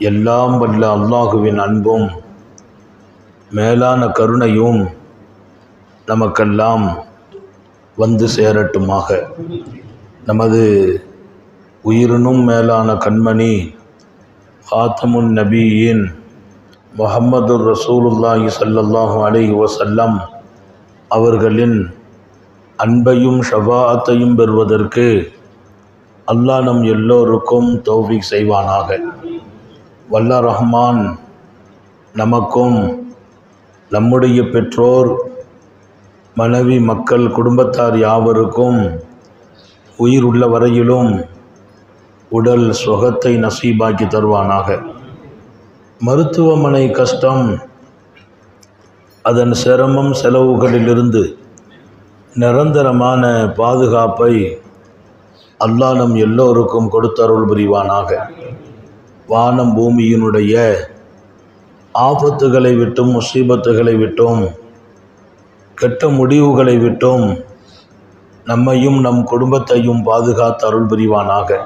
எல்லாம் வல்ல அல்லாஹுவின் அன்பும் மேலான கருணையும் நமக்கெல்லாம் வந்து சேரட்டுமாக. நமது உயிரினும் மேலான கண்மணி ஹாத்தமுன் நபியின் முஹம்மது ரசூலுல்லாஹி ஸல்லல்லாஹு அலைஹி வஸல்லம் அவர்களின் அன்பையும் ஷஃபாஅத்தையும் பெறுவதற்கு அல்லாஹ் நம் எல்லோருக்கும் தௌஃபீக் செய்வானாக. வல்ல ரஹ்மான் நமக்கும் நம்முடைய பெற்றோர், மனைவி, மக்கள், குடும்பத்தார் யாவருக்கும் உயிர் உள்ள வரையிலும் உடல் சுகத்தை நசீபாக்கி தருவானாக. மருத்துவமனை கஷ்டம், அதன் சிரமம், செலவுகளிலிருந்து நிரந்தரமான பாதுகாப்பை அல்லாஹ் நம் எல்லோருக்கும் கொடுத்தருள் புரிவானாக. வானம் பூமியினுடைய ஆபத்துகளை விட்டும், முசீபத்துகளை விட்டும், கெட்ட முடிவுகளை விட்டும் நம்மையும் நம் குடும்பத்தையும் பாதுகாத்து அருள் புரிவானாக.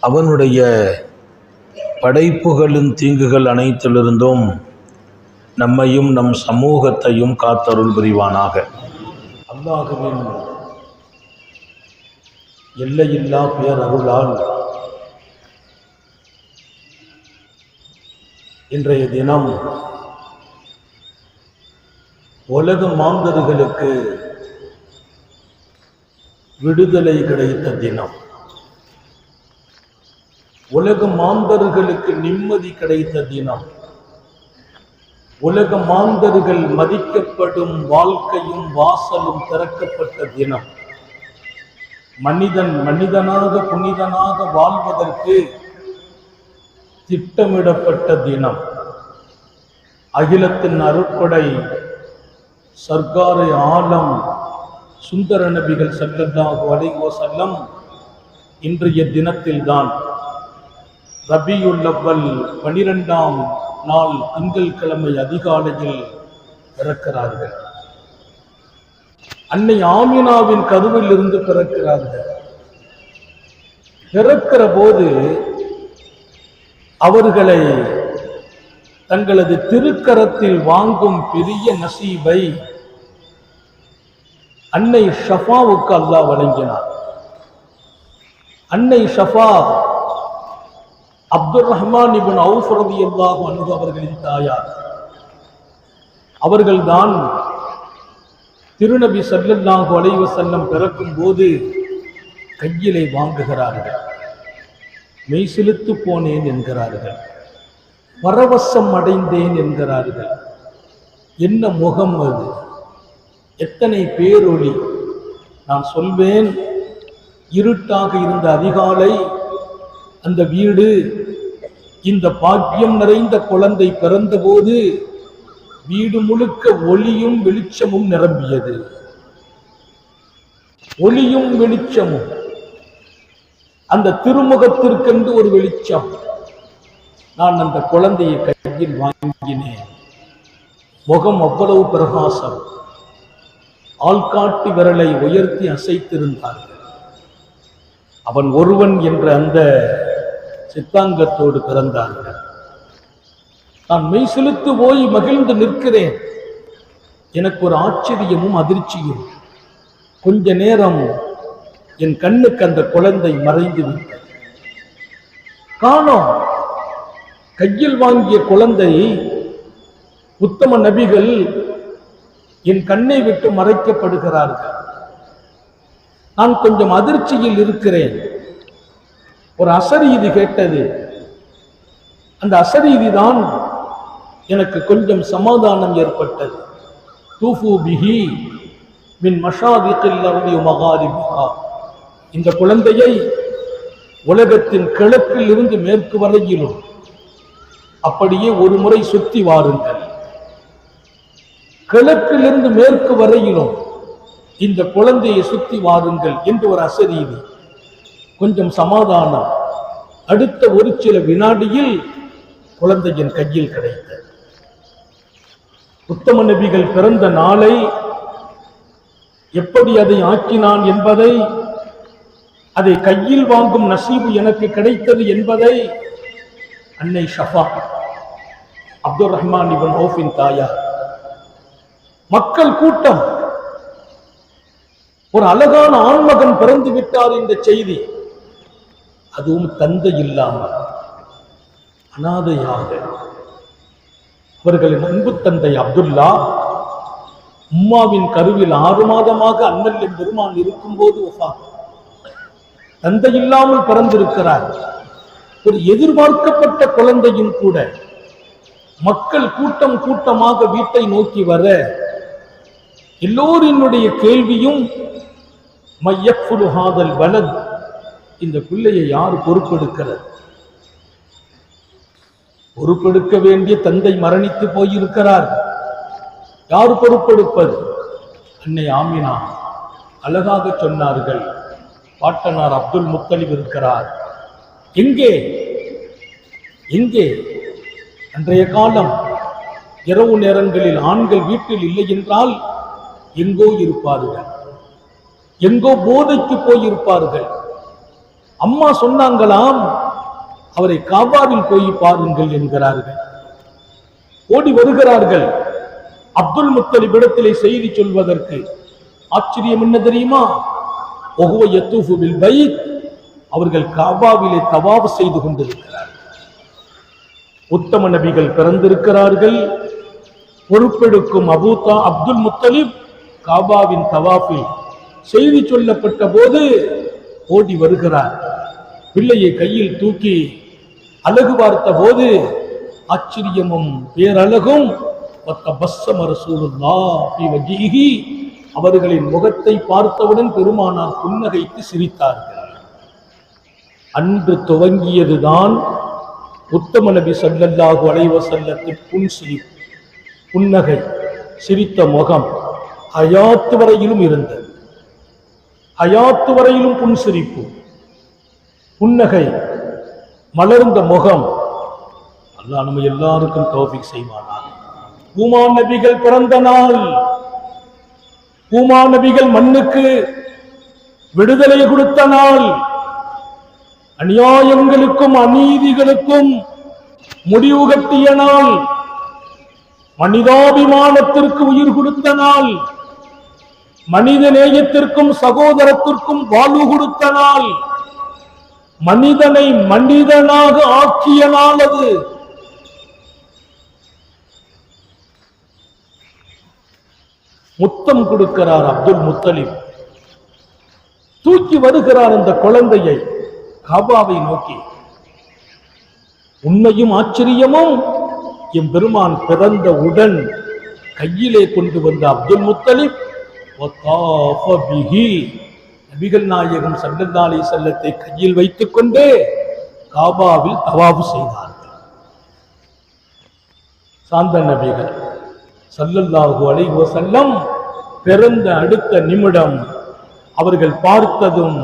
அவனுடைய படைப்புகளின் தீங்குகள் அனைத்திலிருந்தும் நம்மையும் நம் சமூகத்தையும் காத்தருள் புரிவானாக. அல்லாஹுவின் எல்லையில்லா பேரருளால் இன்றைய தினம் உலக மாந்தர்களுக்கு விடுதலை கிடைத்த தினம், உலக மாந்தர்களுக்கு நிம்மதி கிடைத்த தினம், உலக மாந்தர்கள் மதிக்கப்படும் வாழ்க்கையும் வாசலும் திறக்கப்பட்ட தினம், மனிதன் மனிதனாக புனிதனாக வாழ்வதற்கு திட்டமிடப்பட்ட தினம், அகிலத்தின் அருட்படை சர்க்காரை ஆலம் சுந்தர நபிகள் ஸல்லல்லாஹு அலைஹி வஸல்லம் இன்றைய தினத்தில்தான் ரபியுல் அவ்வல் 12ஆம் நாள் திங்கட்கிழமை அதிகாலையில் பிறக்கிறார்கள். அன்னை ஆமினாவின் கருவில் இருந்து பிறக்கிறார்கள். பிறக்கிற போது அவர்களை தங்களது திருக்கரத்தில் வாங்கும் பெரிய நசீபை அன்னை ஷஃபாவுக்கு அல்லாஹ் வழங்கினார். அன்னை ஷஃபா அப்துர் ரஹ்மான் இப்னு அவுஃப் ரலியல்லாஹு அன்ஹு அவர்களின் தாயார். அவர்கள்தான் திருநபி ஸல்லல்லாஹு அலைஹி வஸல்லம் பிறக்கும் போது கையிலே வாங்குகிறார்கள். மெய் சிலுத்து போனேன் என்கிறார்கள், பரவசம் அடைந்தேன் என்கிறார்கள். என்ன முகம் அது, எத்தனை பேரொளி! நான் சொல்வேன், இருட்டாக இருந்த அதிகாலை அந்த வீடு இந்த பாக்கியம் நிறைந்த குழந்தை பிறந்தபோது வீடு முழுக்க ஒளியும் வெளிச்சமும் நிரம்பியது. ஒளியும் வெளிச்சமும், அந்த திருமுகத்திற்கென்று ஒரு வெளிச்சம். நான் அந்த குழந்தையை கையில் வாங்கினேன். முகம் அவ்வளவு பிரகாசம். ஆள்காட்டி விரலை உயர்த்தி அசைத்திருந்தார்கள். அவன் ஒருவன் என்ற அந்த சித்தாங்கத்தோடு பிறந்தார்கள். நான் மெய் செலுத்து போய் மகிழ்ந்து நிற்கிறேன். எனக்கு ஒரு ஆச்சரியமும் அதிர்ச்சியும். கொஞ்ச நேரம் என் கண்ணுக்கு அந்த குழந்தை மறைந்து விட்டது. காணோம். கையில் வாங்கிய குழந்தை உத்தம நபிகள் என் கண்ணை விட்டு மறைக்கப்படுகிறார்கள். நான் கொஞ்சம் அதிர்ச்சியில் இருக்கிறேன். ஒரு அசரீதி கேட்டது. அந்த அசரீதி தான் எனக்கு கொஞ்சம் சமாதானம் ஏற்பட்டது. தூஃபு பிஹி மின் மஷாரிகில் அர்தி வ மகாரிபிஹா. இந்த குழந்தையை உலகத்தின் கிழக்கில் இருந்து மேற்கு வரையிலும் அப்படியே ஒரு முறை சுற்றி வாருங்கள். கிழக்கிலிருந்து மேற்கு வரையிலும் இந்த குழந்தையை சுற்றி வாருங்கள் என்று ஒரு அசரீதி. கொஞ்சம் சமாதானம். அடுத்த ஒரு சில வினாடியில் குழந்தையின் கையில் கிடைத்தது. உத்தம நபிகள் பிறந்த நாளை, எப்படி அதை ஆக்கினான் என்பதை, அதை கையில் வாங்கும் நசீபு எனக்கு கிடைத்தது என்பதை அன்னை ஷஃபா அப்துல் ரஹ்மான் இப்னு அவுஃபின் தாயார். மக்கள் கூட்டம். ஒரு அழகான ஆண்மகன் பிறந்து விட்டார் இந்த செய்தி. அதுவும் தந்தை இல்லாமல் அனாதையாக. அவர்களின் அன்பு தந்தை அப்துல்லா உம்மாவின் கருவில் 6 மாதமாக அண்ணல் பெருமான் இருக்கும் போது வஃபாத். தந்தை இல்லாமல் பிறந்திருக்கிறார். ஒரு எதிர்பார்க்கப்பட்ட குழந்தையும் கூட. மக்கள் கூட்டம் கூட்டமாக வீட்டை நோக்கி வர எல்லோரினுடைய கேள்வியும் மையக்ஃபுலு ஹாதல் வலத், இந்த பிள்ளையை யார் பொறுப்பெடுக்கிறது? பொறுப்பெடுக்க வேண்டிய தந்தை மரணித்து போயிருக்கிறார். யார் பொறுப்பெடுப்பது? அன்னை ஆமினா அழகாக சொன்னார்கள், பாட்டனார் அப்துல் முத்தலிப் இருக்கிறார். எங்கே எங்கே? அன்றைய காலம் இரவு நேரங்களில் ஆண்கள் வீட்டில் இல்லை என்றால் எங்கோ இருப்பார்கள், எங்கோ போதைக்கு போயிருப்பார்கள். அம்மா சொன்னாங்களாம், அவரை காபாவில் போய் பாருங்கள் என்கிறார்கள். ஓடி வருகிறார்கள் அப்துல் முத்தலிப் இடத்திலே செய்தி சொல்வதற்கு. ஆச்சரியம் என்ன தெரியுமா? வஹுவ யத்தூஃபு பில் பைத், அவர்கள் காபாவிலே தவாப் செய்து கொண்டிருக்கிறார்கள். உத்தம நபிகள் பிறந்திருக்கிறார்கள். பொறுப்பெடுக்கும் அப்துல் முத்தலிப் காபாவின் தவாஃபில் செய்தி சொல்லப்பட்ட போது ஓடி வருகிறார். பிள்ளையை கையில் தூக்கி அழகு பார்த்த போது ஆச்சரியமும் பேரழகும் அவர்களின் முகத்தை பார்த்தவுடன் பெருமானார் புன்னகைத்து சிரித்தார்கள். அன்று துவங்கியதுதான் உத்தம நபி ஸல்லல்லாஹு அலைஹி வஸல்லத்தின் புன்னகை, சிரித்த முகம் ஹயாத் வரையிலும் இருந்தது. ஹயாத் வரையிலும் புன்சிரிப்பு, புன்னகை, மலர்ந்த முகம். அல்லாஹ் நம்ம எல்லாருக்கும் தௌஃபீக் செய்வானாக. ஊமா நபிகள் பிறந்த நாள், ஊமா நபிகள் மண்ணுக்கு விடுதலை கொடுத்த நாள், அநியாயங்களுக்கும் அநீதிகளுக்கும் முடிவு கட்டிய நாள், மனிதாபிமானத்திற்கு உயிர் கொடுத்த நாள், மனித நேயத்திற்கும் சகோதரத்திற்கும் வாழ்வு கொடுத்த நாள், மனிதனை மனிதனாக ஆக்கிய நாள் அது. முத்தம் கொடுக்கிறார் அப்துல் முத்தலிப். தூக்கி வருகிறார் அந்த குழந்தையை காபாவை நோக்கி. உண்மையும் ஆச்சரியமும், எம் பெருமான் பிறந்தவுடன் கையிலே கொண்டு வந்த அப்துல் முத்தலிப் நபிகள் நாயகம் ஸல்லல்லாஹு அலைஹி வஸல்லத்தை கையில் வைத்துக் கொண்டே காபாவில் தவாஃப் செய்தார்கள். சாந்த நபிகள் ஸல்லல்லாஹு அலைஹி வஸல்லம் பிறந்த அடுத்த நிமிடம் அவர்கள் பார்த்ததும்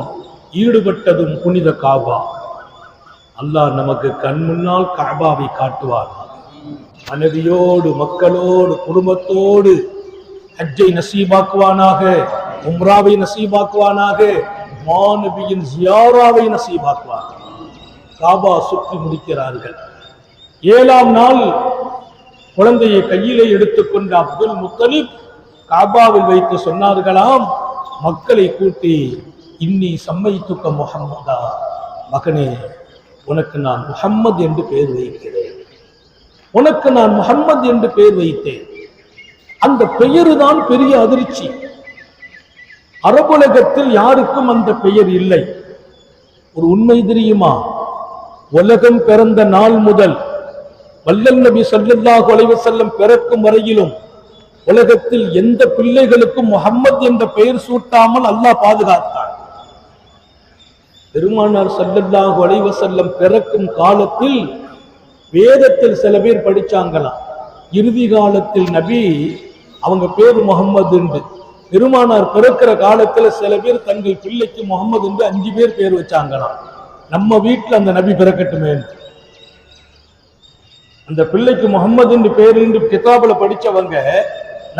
ஈடுபட்டதும் புனித காபா. அல்லாஹ் நமக்கு கண் முன்னால் காபாவை காட்டுவார். மனைவியோடு, மக்களோடு, குடும்பத்தோடு ஹஜ்ஜை நசீபாக்குவானாக, உம்ராவை நசீபாக்குவானாக, மாநபியின் ஜியாராவை நசீபாக்குவானாக. காபா சுற்றி முடிக்கிறார்கள். 7ஆம் நாள் குழந்தையை கையிலே எடுத்துக்கொண்ட அப்துல் முத்தலிப் காபாவில் வைத்து சொன்னார்களாம், மக்களை கூட்டி, இன்னி சம்மைத்துக்க முஹம்மதா, மகனே உனக்கு நான் முஹம்மது என்று பெயர் வைக்கிறேன், உனக்கு நான் முஹம்மது என்று பெயர் வைத்தேன். அந்த பெயரு தான் பெரிய அதிர்ச்சி. அரபுலகத்தில் யாருக்கும் அந்த பெயர் இல்லை. ஒரு உண்மை தெரியுமா? உலகம் பிறந்த நாள் முதல் வல்லல் நபி ஸல்லல்லாஹு அலைஹி வஸல்லம் பிறக்கும் வரையிலும் உலகத்தில் எந்த பிள்ளைகளுக்கும் முஹம்மது என்ற பெயர் சூட்டாமல் அல்லாஹ் பாதுகாத்தார். பெருமானார் ஸல்லல்லாஹு அலைஹி வஸல்லம் பிறக்கும் காலத்தில் வேதத்தில் சில பேர் படிச்சாங்களாம், இறுதி காலத்தில் நபி அவங்க பேரு முகம்மது என்று. பெருமானார் பிறக்கிற காலத்துல சில பேர் தங்கள் பிள்ளைக்கு முகம்மது என்று 5 பேர் பேர் வச்சாங்களாம். நம்ம வீட்டில் அந்த நபி பிறக்கட்டுமே, அந்த பிள்ளைக்கு முகம்மது என்று பேர் என்று கிதாபுல படிச்சவங்க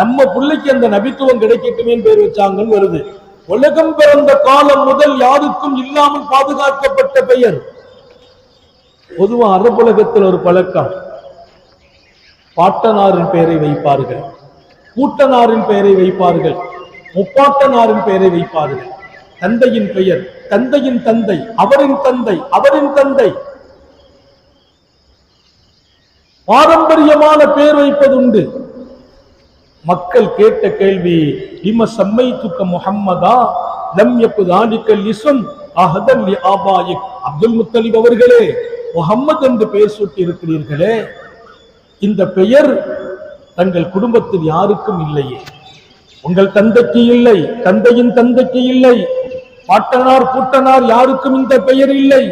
நம்ம பிள்ளைக்கு அந்த நபித்துவம் கிடைக்கட்டுமே பேர் வச்சாங்கன்னு வருது. உலகம் பிறந்த காலம் முதல் யாருக்கும் இல்லாமல் பாதுகாக்கப்பட்ட பெயர். பொதுவா அரபுலகத்தில் ஒரு பழக்கம், பாட்டனாரின் பெயரை வைப்பார்கள், கூட்டனாரின் பெயரை வைப்பார்கள், முப்பாட்டனாரின் பெயரை வைப்பார்கள். தந்தையின் பெயர், தந்தையின் தந்தை, அவரின் தந்தை, அவரின் தந்தை, பாரம்பரியமான பெயர் வைப்பதுண்டு. மக்கள் கேட்ட கேள்வி, இம சம்மைத்துக்க முஹம்மதா லம் யகுதானிக்கல் இஸ்ம் அஹதன் லி ஆபாயிக். அப்துல் முத்தலிப் அவர்களே, முஹம்மது என்று பெயர் சூட்டி இருக்கிறீர்களே, இந்த பெயர் தங்கள் குடும்பத்தில் யாருக்கும் இல்லையே. உங்கள் தந்தைக்கு இல்லை, தந்தையின் தந்தைக்கு இல்லை, பாட்டனார் கூட்டனார் யாருக்கும் இந்த பெயர் இல்லை.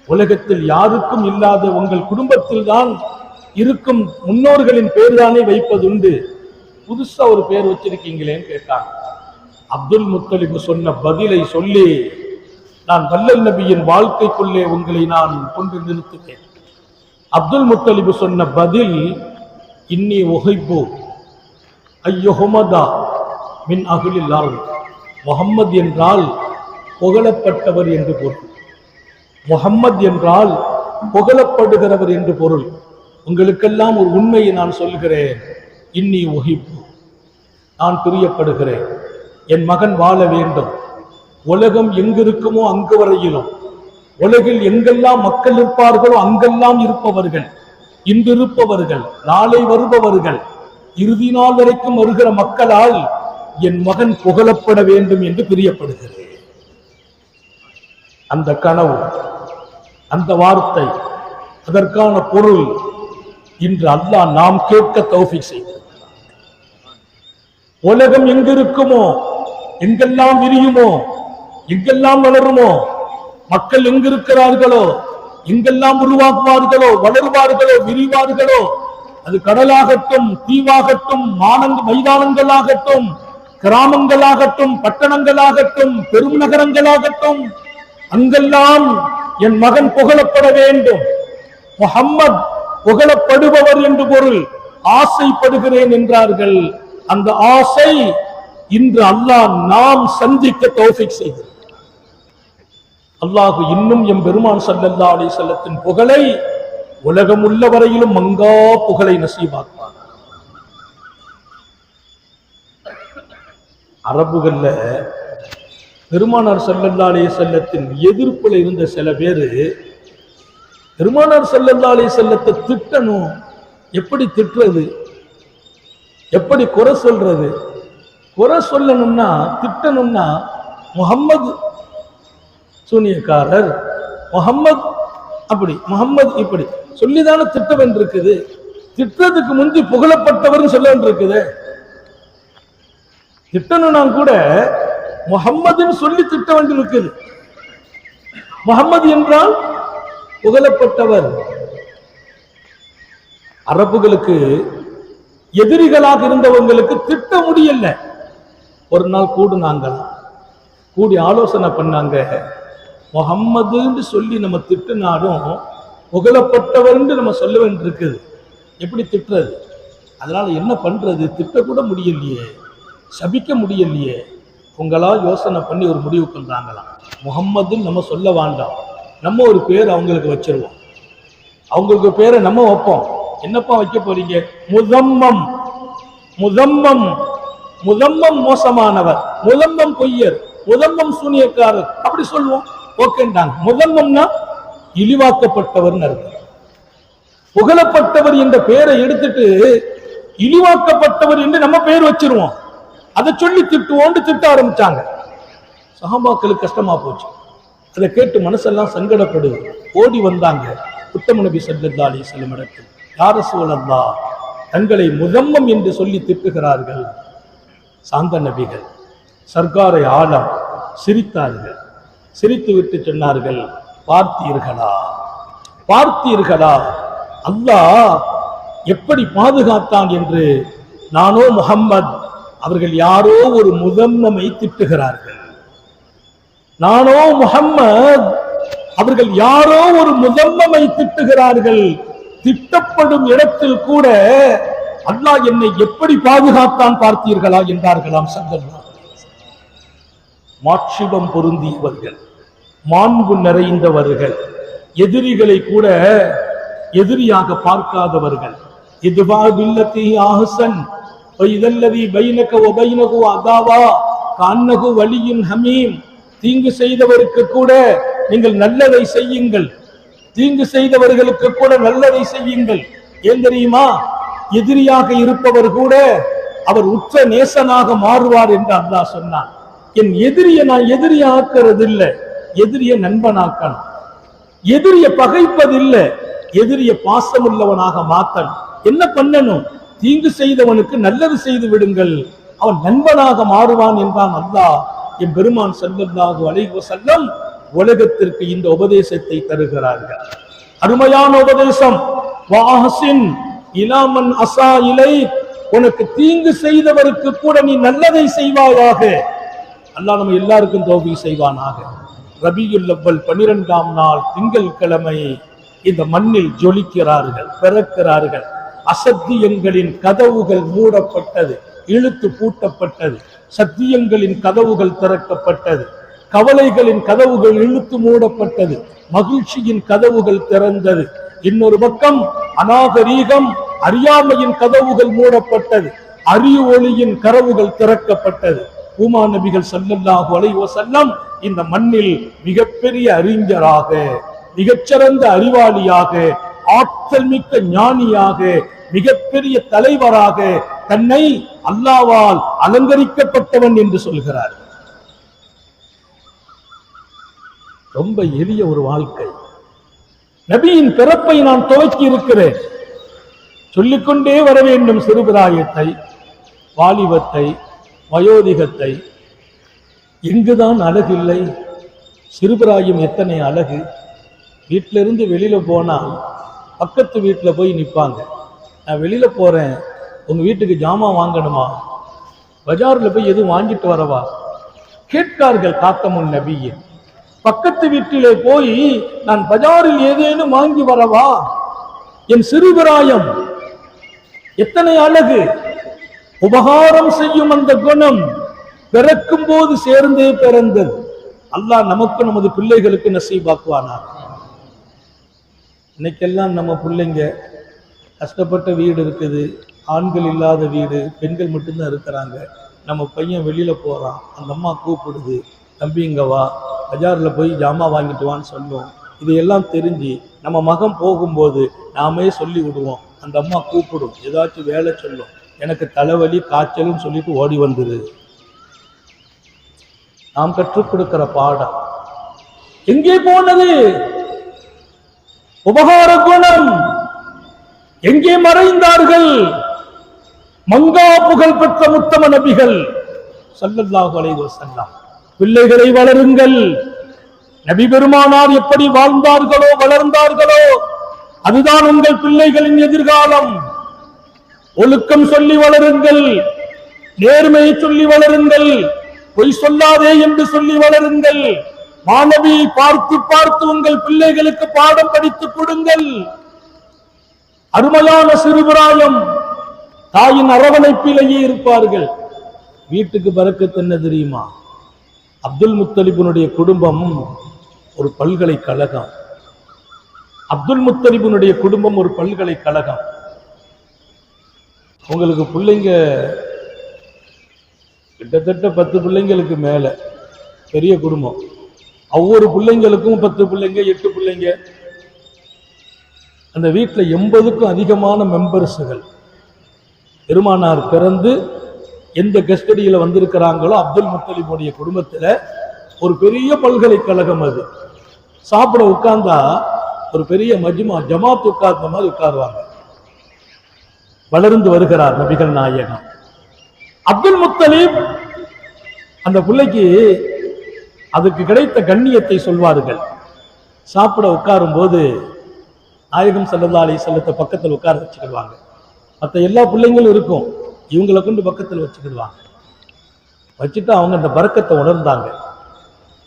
உலகத்தில் யாருக்கும் இல்லாத உங்கள் குடும்பத்தில் தான் இருக்கும் முன்னோர்களின் பெயர் தானே வைப்பதுண்டு. புதுசா ஒரு பெயர் வச்சிருக்கீங்களேன்னு கேட்டாங்க. அப்துல் முத்தலிப் சொன்ன பதிலை சொல்லி, நான் வல்லல் நபியின் வாழ்க்கைக்குள்ளே உங்களை நான் கொண்டு நிறுத்துகிறேன். அப்துல் முத்தலிப் சொன்ன பதில், இன்னி உஹிப்பு ஐயுஹமதா மின் அஹ்லில் அர்த். முஹம்மது என்றால் புகழப்பட்டவர் என்று பொருள். முஹம்மது என்றால் புகழப்படுகிறவர் என்று பொருள். உங்களுக்கெல்லாம் ஒரு உண்மையை நான் சொல்கிறேன். இன்னி உஹிப்பு, நான் பிரியப்படுகிறேன். என் மகன் வாழ வேண்டும். உலகம் எங்கிருக்குமோ அங்கு வரையிலும், உலகில் எங்கெல்லாம் மக்கள் இருப்பார்களோ அங்கெல்லாம் இருப்பவர்கள், இன்றிருப்பவர்கள், நாளை வருபவர்கள், இறுதி நாள் வரைக்கும் வருகிற மக்களால் என் மகன் புகழப்பட வேண்டும் என்று பிரியப்படுகிறேன். அந்த கனவு, அந்த வார்த்தை, அதற்கான பொருள் இன்று அல்லாஹ் நாம் கேட்க தௌஃபீக் செய்தார். உலகம் எங்கிருக்குமோ, எங்கெல்லாம் விரியுமோ, எங்கெல்லாம் வளருமோ, மக்கள் எங்கிருக்கிறார்களோ, எங்கெல்லாம் உருவாக்குவார்களோ, வளருவார்களோ, விரிவார்களோ, அது கடலாகட்டும், தீவாகட்டும், மைதானங்களாகட்டும், கிராமங்களாகட்டும், பட்டணங்களாகட்டும், பெரும் நகரங்களாகட்டும், அங்கெல்லாம் என் மகன் புகழப்பட வேண்டும். முஹம்மது புகழப்படுபவர் என்று பொருள். ஆசைப்படுகிறேன் என்றார்கள். அந்த ஆசை இன்று அல்லாஹ் நாம் சந்திக்க தௌஃபீக் செய்கிறார். அல்லாஹ் இன்னும் எம் பெருமான் ஸல்லல்லாஹு அலைஹி வஸல்லத்தின் புகழை உலகம் உள்ள வரையிலும் மங்கா புகழை நசீபாக்குவார். அரபுகள்ல பெருமானார் ஸல்லல்லாஹு அலைஹி வஸல்லத்தின் எதிர்ப்புல இருந்த சில பேரு பெருமானார் ஸல்லல்லாஹு அலைஹி வஸல்லத்தை திட்டணும். எப்படி திட்டுறது, எப்படி குறை சொல்றது? குறை சொல்லணும்னா, திட்டணும்னா, முஹம்மது சூனியக்காரர், முஹம்மது அப்படி, முஹம்மது இப்படி சொல்லிதான திட்ட வேண்டியிருக்குது. திட்டத்துக்கு முந்தி புகழப்பட்டவர் சொல்ல வேண்டியிருக்குது. திட்டணும்னா கூட முஹம்மதுன்னு சொல்லி திட்ட வேண்டியிருக்குது. முஹம்மது என்றால் புகழப்பட்டவர். அரபுகளுக்கு எதிரிகளாக இருந்தவங்களுக்கு திட்ட முடியல. ஒரு நாள் கூடி ஆலோசனை பண்ணாங்க. முஹம்மதுன்னு சொல்லி நம்ம திட்டினாலும் புகழப்பட்டவர் நம்ம சொல்ல வேண்டியிருக்குது. எப்படி திட்டுறது? அதனால என்ன பண்றது? திட்டக்கூட முடியலையே, சபிக்க முடியலையே. உங்களா யோசனை பண்ணி ஒரு முடிவு பண்றாங்களாம். முஹம்மதுன்னு நம்ம சொல்ல வேண்டாம், நம்ம ஒரு பேர் அவங்களுக்கு வச்சிருவோம். அவங்களுக்கு பேரை நம்ம வைப்போம். என்னப்பா வைக்க போறீங்க? முதம்மம். முதம்மம், முதம்மம் மோசமானவர், முதம்மம் பொய்யர், முதம்மம் சூனியக்காரர், அப்படி சொல்லுவோம். ஓகேண்டாங்க. முதம்மம்னா இழிவாக்கப்பட்டவர் அர்த்தம். புகழப்பட்டவர் என்ற பெயரை எடுத்துட்டு இழிவாக்கப்பட்டவர் என்று நம்ம பெயர் வச்சிருவோம். அதை சொல்லி திட்டுவோம், திட்ட ஆரம்பிச்சாங்க. சஹாபாக்களுக்கு கஷ்டமா போச்சு. அதை கேட்டு மனசெல்லாம் சங்கடப்படுது. ஓடி வந்தாங்க உத்தம நபி ஸல்லல்லாஹு அலைஹி வஸல்லம் இடத்தில். யா ரசூலல்லாஹ், தங்களை முதம்மம் என்று சொல்லி திட்டுகிறார்கள். சாந்த நபிகள் சர்க்காரை ஆலம் சிரித்தார்கள். சிரித்து விட்டு சொன்னார்கள், பார்த்தீர்களா, பார்த்தீர்களா அல்லாஹ் எப்படி பாதுகாத்தான் என்று. நானோ முஹம்மது, அவர்கள் யாரோ ஒரு முதம்மமை திட்டுகிறார்கள். நானோ முஹம்மது, அவர்கள் யாரோ ஒரு முதம்மமை திட்டுகிறார்கள். திட்டப்படும் இடத்தில் கூட அல்லாஹ் என்னை எப்படி பாதுகாத்தான் பார்த்தீர்களா என்றார்களாம் ஸல்லல்லாஹு அலைஹி வஸல்லம். மாட்சிபம் பொருந்தியவர்கள், மாண்பு நிறைந்தவர்கள், எதிரிகளை கூட எதிரியாக பார்க்காதவர்கள். இதுவா பில்லதி ஆஹ்சன் ஃபைதல்லதி பைனக வ பைனஹு அதாவா கஅன்னஹு வலியுன் ஹமீம். தீங்கு செய்தவருக்கு கூட நீங்கள் நல்லதை செய்யுங்கள், தீங்கு செய்தவர்களுக்கு கூட நல்லதை செய்யுங்கள். ஏன் தெரியுமா? எதிரியாக இருப்பவர் கூட அவர் உற்ற நேசனாக மாறுவார் என்று அல்லாஹ் சொன்னான். என் எதிரியை நான் எதிரியை ஆக்குறது இல்லை, எதிரிய நண்பனாக்கணும். எதிரிய பகைப்பதில்லை, எதிரிய பாசமுள்ளவனாக மாத்தணும். என்ன பண்ணணும்? தீங்கு செய்தவனுக்கு நல்லது செய்து விடுங்கள், அவன் நண்பனாக மாறுவான் என்றான் அல்லாஹ். என் பெருமான் ஸல்லல்லாஹு அலைஹி வஸல்லம் உலகத்திற்கு இந்த உபதேசத்தை தருகிறார்கள். அருமையான உபதேசம். வாஹ்சின் இலா மன் அஸா இலை. உனக்கு தீங்கு செய்தவருக்கு கூட நீ நல்லதை செய்வாயாக. அல்லாஹ் நம்ம எல்லாருக்கும் தௌஃபீக் செய்வானாக. ரபியுல் அவ்வல் 12ஆம் நாள் திங்கட்கிழமை இந்த மண்ணில் ஜொலிக்கிறார்கள், பிறக்கிறார்கள். அசத்தியங்களின் கதவுகள் மூடப்பட்டது, இழுத்து பூட்டப்பட்டது. சத்தியங்களின் கதவுகள் திறக்கப்பட்டது, கவலைகளின் கதவுகள் இழுத்து மூடப்பட்டது, மகிழ்ச்சியின் கதவுகள் திறந்தது. இன்னொரு பக்கம் அநாகரீகம், அறியாமையின் கதவுகள் மூடப்பட்டது, அறிவு ஒளியின் கதவுகள் திறக்கப்பட்டது. ஊமா நபிகள் ஸல்லல்லாஹு அலைஹி வஸல்லம் இந்த மண்ணில் மிகப்பெரிய அறிஞராக, மிகச்சிறந்த அறிவாளியாக, ஆற்றல் மிக்க ஞானியாக, மிகப்பெரிய தலைவராக தன்னை அல்லாஹ்வால் அலங்கரிக்கப்பட்டவன் என்று சொல்கிறார். ரொம்ப எளிய ஒரு வாழ்க்கை. நபியின் பிறப்பை நான் துவக்கி இருக்கிறேன், சொல்லிக்கொண்டே வர வேண்டும். சிறுபிராயத்தை, வாலிபத்தை, வயோதிகத்தை. எங்குதான் அழகில்லை? சிறுபிராயம் எத்தனை அழகு! வீட்டிலிருந்து வெளியில போனா பக்கத்து வீட்டில் போய் நிற்பாங்க. நான் வெளியில போறேன், உங்க வீட்டுக்கு ஜாமான் வாங்கணுமா? பஜார்ல போய் எதுவும் வாங்கிட்டு வரவா? கேட்கார்கள் காத்தமுன் நபியே. பக்கத்து வீட்டிலே போய் நான் பஜாரில் ஏதேனும் வாங்கி வரவா? என் சிறுபிராயம் எத்தனை அழகு! உபகாரம் செய்யும் அந்த குணம் பிறக்கும் போது சேர்ந்தே பிறந்தது. அல்லாஹ் நமக்கு நமது பிள்ளைகளுக்கு நசீபாக்குவானார். இன்னைக்கெல்லாம் நம்ம பிள்ளைங்க கஷ்டப்பட்ட வீடு இருக்குது, ஆண்கள் இல்லாத வீடு, பெண்கள் மட்டும்தான் இருக்கிறாங்க. நம்ம பையன் வெளியில போறான், அந்த அம்மா கூப்பிடுது, தம்பி இங்க வா, பஜாரில் போய் ஜாமா வாங்கிட்டு வான்னு சொல்லுவோம். இதையெல்லாம் தெரிஞ்சு நம்ம மகன் போகும்போது நாமே சொல்லி விடுவோம். அந்த அம்மா கூப்பிடும், ஏதாச்சும் வேலை சொல்லும், எனக்கு தலைவலி காய்ச்சல்னு சொல்லிட்டு ஓடி வந்துரு. நாம் கற்றுக் கொடுக்கிற பாடம் எங்கே போனது? உபகார குணம் எங்கே மறைந்தார்கள்? மங்கா புகழ் பெற்ற முத்தம நபிகள் ஸல்லல்லாஹு அலைஹி வஸல்லம். பிள்ளைகளை வளருங்கள். நபி பெருமானார் எப்படி வாழ்ந்தார்களோ வளர்ந்தார்களோ அதுதான் உங்கள் பிள்ளைகளின் எதிர்காலம். ஒழுக்கம் சொல்லி வளருங்கள், நேர்மையை சொல்லி வளருங்கள், பொய் சொல்லாதே என்று சொல்லி வளருங்கள். மாணவியை பார்த்து பார்த்து உங்கள் பிள்ளைகளுக்கு பாடம் படித்துக் கொடுங்கள். அருமையான சிறுபிராயம், தாயின் அரவணைப்பிலேயே இருப்பார்கள். வீட்டுக்கு பரக்கத்து என்ன தெரியுமா? அப்துல் முத்தலிபினுடைய குடும்பம் ஒரு பல்கலைக்கழகம். அப்துல் முத்தலிபினுடைய குடும்பம் ஒரு பல்கலைக்கழகம். உங்களுக்கு பிள்ளைங்க கிட்டத்தட்ட 10 பிள்ளைங்களுக்கு மேல, பெரிய குடும்பம். ஒவ்வொரு பிள்ளைங்களுக்கும் 10 பிள்ளைங்க, 8 பிள்ளைங்க. அந்த வீட்டில் 80க்கும் அதிகமான மெம்பர்ஸுகள். பெருமானார் பிறந்து எந்த கஸ்டடியில வந்திருக்கிறாங்களோ அப்துல் முத்தலிபுடைய குடும்பத்துல ஒரு பெரிய பல்கலைக்கழகம். அது சாப்பிட உட்கார்ந்தா ஒரு பெரிய மஜ்மா, ஜமாத் உட்கார்ந்த மாதிரி உட்காருவாங்க. வளர்ந்து வருகிறார் நபிகள் நாயகம் அப்துல் முத்தலிப். அந்த பிள்ளைக்கு அதுக்கு கிடைத்த கண்ணியத்தை சொல்வார்கள். சாப்பிட உட்காரும் போது நாயகம் ஸல்லல்லாஹு அலைஹி வஸல்லத்தை பக்கத்தில் உட்கார வச்சுக்கிடுவாங்க. மற்ற எல்லா பிள்ளைங்களும் இருக்கும், இவங்களை கொண்டு பக்கத்தில் வச்சுக்கிடுவாங்க. வச்சுட்டு அவங்க அந்த பரக்கத்தை உணர்ந்தாங்க.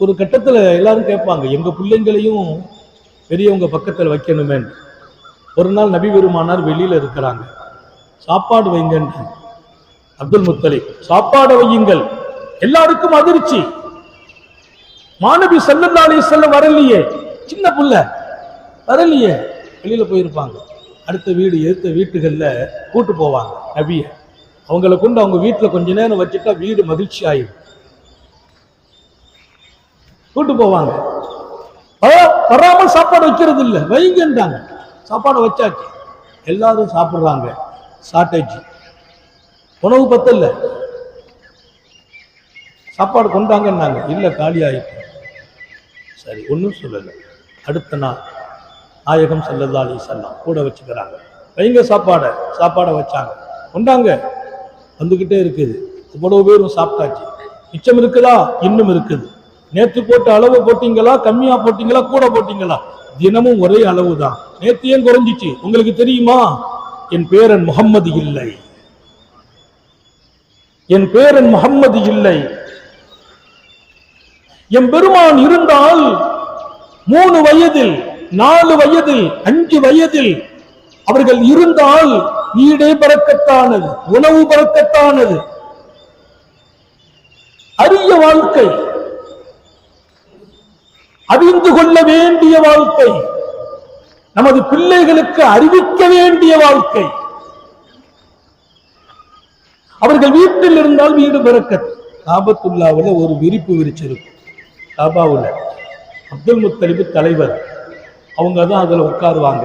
ஒரு கட்டத்தில் எல்லாரும் கேட்பாங்க, எங்க பிள்ளைங்களையும் பெரியவங்க பக்கத்தில் வைக்கணுமே. ஒரு நாள் நபி பெருமானார் வெளியில இருக்கிறாங்க, சாப்பாடு வைங்கன்றாங்க. அப்துல் முத்தலிப், சாப்பாடு வையுங்கள். எல்லாருக்கும் அதிர்ச்சி. மாநபி ஸல்லல்லாஹு அலைஹி வஸல்லம் வரலையே, சின்ன புள்ள வரலையே, வெளியில போயிருப்பாங்க. அடுத்த வீடு எதிர்த்த வீட்டுகள்ல கூட்டு போவாங்க நபிய. அவங்களை கொண்டு அவங்க வீட்டுல கொஞ்ச நேரம் வச்சுட்டா வீடு மகிழ்ச்சி ஆயிடும். கூட்டு போவாங்க. வராமல் சாப்பாடு வைக்கிறது இல்லை, வைங்கன்றாங்க. சாப்பாடு வச்சாச்சு, எல்லாரும் சாப்பிடுறாங்க. ஷார்டேஜ், உணவு பத்தல. சாப்பாடு கொண்டாங்கன்னாங்க, இல்ல காலி ஆயிட்டு. சரி, ஒன்றும் சொல்லலை. அடுத்த நாள் நாயகம் ஸல்லல்லாஹு அலைஹி வஸல்லம் கூட வச்சுக்கிறாங்க. வைங்க சாப்பாடை வச்சாங்க, கொண்டாங்க. வந்துகிட்டே இருக்குது. இவ்வளவு பேரும் சாப்பிட்டாச்சு. மிச்சம் இருக்குதா? இன்னும் இருக்குது. நேற்று போட்ட அளவு போட்டீங்களா, கம்மியா போட்டீங்களா, கூட போட்டீங்களா? தினமும் ஒரே அளவு தான். நேற்று ஏன் குறைஞ்சிச்சு உங்களுக்கு தெரியுமா? என் பேரன் முஹம்மது இல்லை, என் பேரன் முஹம்மது இல்லை. என் பெருமான் இருந்தால் 3 வயதில், 4 வயதில், 5 வயதில் அவர்கள் இருந்தால் வீடே பரக்கத்தானது, உணவு பரக்கத்தானது. அரிய வாழ்க்கை, அறிந்து கொள்ள வேண்டிய வாழ்க்கை, நமது பிள்ளைகளுக்கு அறிவிக்க வேண்டிய வாழ்க்கை. அவர்கள் வீட்டில் இருந்தால் வீடு பரக்கத். காபத்துல்லாவுல ஒரு விரிப்பு விரிச்சிருக்கும். காபாவுல அப்துல் முத்தலிபு தலைவர், அவங்க தான் அதுல உட்காருவாங்க.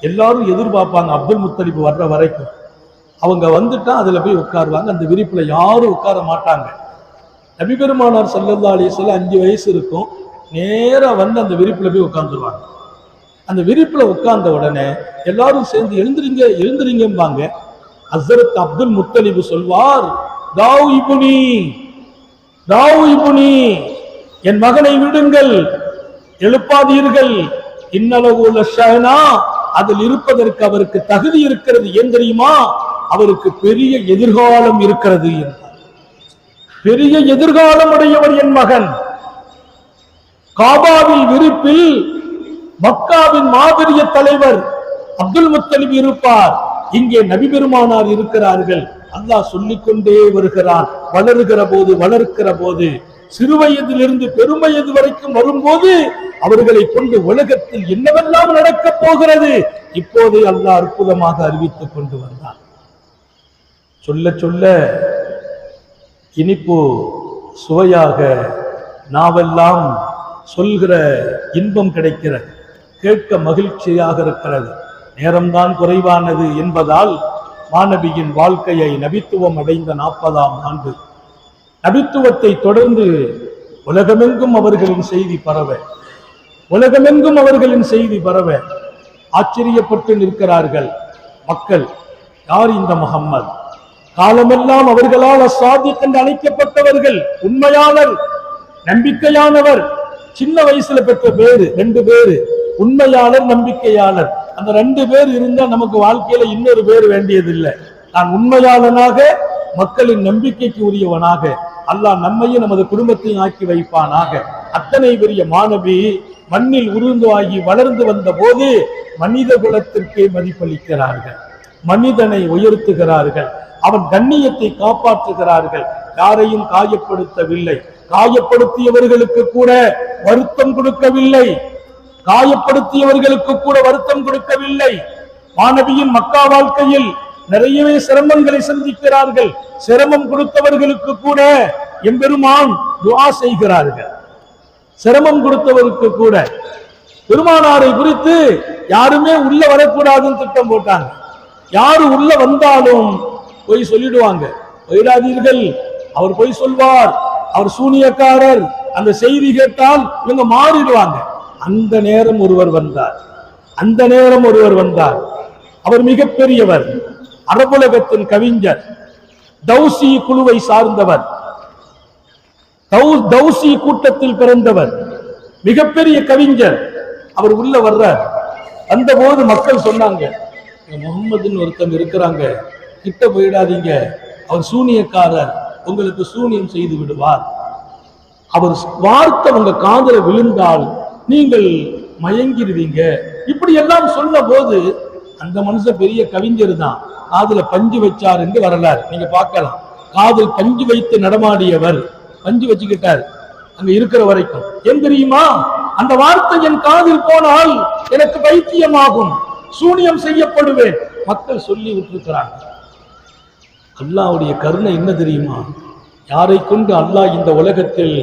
எல்லாரும் எதிர்பார்ப்பாங்க அப்துல் முத்தலிபு வர்ற வரைக்கும். அவங்க வந்துட்டா அதுல போய் உட்காருவாங்க. அந்த விரிப்புல யாரும் உட்கார மாட்டாங்க. நபி பெருமானார் ஸல்லல்லாஹு அலைஹி வஸல்லம் 5 வயசு இருக்கும். நேரா வந்து அந்த விரிப்புல போய் உட்கார்ந்துருவாங்க. அந்த விரிப்புல உட்கார்ந்த உடனே எல்லாரும் சேர்ந்து எழுந்திரிங்க எழுந்திரிங்கம்பாங்க. ஹஸ்ரத் அப்துல் முத்தலிபு சொல்வார், தாவ் இப்னி, தாவ் இப்னி, என் மகனை விடுங்கள், எழுப்பாதீர்கள். இன்னலகு லஷனா, அதில் இருப்பதற்கு அவருக்கு தகுதி இருக்கிறது. ஏன் தெரியுமா? அவருக்கு பெரிய எதிர்காலம் இருக்கிறது என்றார். பெரிய எதிர்காலம் உடையவர் என் மகன். காபாவில் விரிப்பில் மக்காவின் மாபெரிய தலைவர் அப்துல் முத்தலிப் இருப்பார். இங்கே நபி பெருமானார் இருக்கிறார்கள். அல்லாஹ் சொல்லிக்கொண்டே வருகிறான். வளர்கிற போது, வளர்க்கிற போது, சிறு வயதிலிருந்து பெரும் வயது வரைக்கும் வரும்போது அவர்களை கொண்டு உலகத்தில் என்னவெல்லாம் நடக்கப் போகிறது இப்போதே அல்லாஹ் அற்புதமாக அறிவித்துக் கொண்டு வந்தார். சொல்ல சொல்ல இனிப்பு சுவையாக நாவெல்லாம் சொல்கிற இன்பம் கிடைக்கிறது, கேட்க மகிழ்ச்சியாக இருக்கிறது. நேரம்தான் குறைவானது என்பதால் மாணவியின் வாழ்க்கையை நபித்துவம் அடைந்த 40ஆம் ஆண்டு, நபித்துவத்தை தொடர்ந்து உலகமெங்கும் அவர்களின் செய்தி பரவ, உலகமெங்கும் அவர்களின் செய்தி பரவ ஆச்சரியப்பட்டு நிற்கிறார்கள் மக்கள். யார் இந்த முஹம்மது? காலமெல்லாம் அவர்களால் அஸ்ஸாதிக் என்று அழைக்கப்பட்டவர்கள், உண்மையாளர், நம்பிக்கையானவர். சின்ன வயசுல பெற்ற பேரு 2 பேரு, உண்மையாளர், நம்பிக்கையாளர். அந்த 2 பேர் இருந்தா நமக்கு வாழ்க்கையில இன்னொரு பேர் வேண்டியதில்லை. நான் உண்மையாளனாக, மக்களின் நம்பிக்கைக்கு உரியவனாக அல்லாஹ் நம்மையும் நமது குடும்பத்தையும் ஆக்கி வைப்பானாக. அத்தனை பெரிய மாணவி மண்ணில் உருவாகி வளர்ந்து வந்த போது மனித குலத்திற்கே மதிப்பளிக்கிறார்கள், மனிதனை உயர்த்துகிறார்கள், அவன் கண்ணியத்தை காப்பாற்றுகிறார்கள். யாரையும் காயப்படுத்தவில்லை, காயப்படுத்தியவர்களுக்கு கூட வருத்தம் கொடுக்கவில்லை, காயப்படுத்தியவர்களுக்கு கூட வருத்தம் கொடுக்கவில்லை. மாணவியின் மக்கா வாழ்க்கையில் நிறையவே சிரமங்களை சந்திக்கிறார்கள். சிரமம் கொடுத்தவர்களுக்கு கூட எம்பெருமான் துஆ செய்கிறார்கள். சிரமம் கொடுத்தவருக்கு கூட பெருமானாரை குறித்து யாருமே உள்ள வரக்கூடாதுன்னு திட்டம் போட்டாங்க. யாரு உள்ள வந்தாலும் போய் சொல்லிடுவாங்க, போயிடாதீர்கள், அவர் போய் சொல்வார், அவர் சூனியக்காரர், அந்த செய்தி கேட்டால் இவங்க மாறிடுவாங்க. அந்த நேரம் ஒருவர் வந்தார், அந்த நேரம் ஒருவர் வந்தார். அவர் மிகப்பெரியவர், அரபுலகத்தின் கவிஞர், தௌசி குழுவை சார்ந்தவர், தௌசி கூட்டத்தில் பிறந்தவர், மிகப்பெரிய கவிஞர். அவர் உள்ள வர்றார். அந்த போது மக்கள் சொன்னாங்க, முகம்மதுன்னு ஒருத்தங்க இருக்கிறாங்க, கிட்ட போயிடாதீங்க, அவர் சூனியக்காரர், உங்களுக்கு சூனியம் செய்து விடுவார். அவர் வார்த்தை உங்க காதுல விழுந்தால் நீங்கள் மயங்கிடுவீங்க. இப்படி எல்லாம் சொன்ன போது அந்த மனுஷன் பெரிய கவிஞர் தான், காதுல பஞ்சு வச்சார் என்று வரலாறு நீங்க பார்க்கலாம். காதில் பஞ்சு வைத்து நடமாடியவர் பஞ்சு வச்சுக்கிட்டார் அங்க இருக்கிற வரைக்கும். ஏன் தெரியுமா? அந்த வார்த்தை என் காதில் போனால் எனக்கு பைத்தியமாகும், சூனியம் செய்யப்படுவேன். மக்கள் சொல்லி விட்டுருக்கிறாங்க. அல்லாஹ்வுடைய கருணை என்ன தெரியுமா? யாரை கொண்டு அல்லாஹ் இந்த உலகத்தில்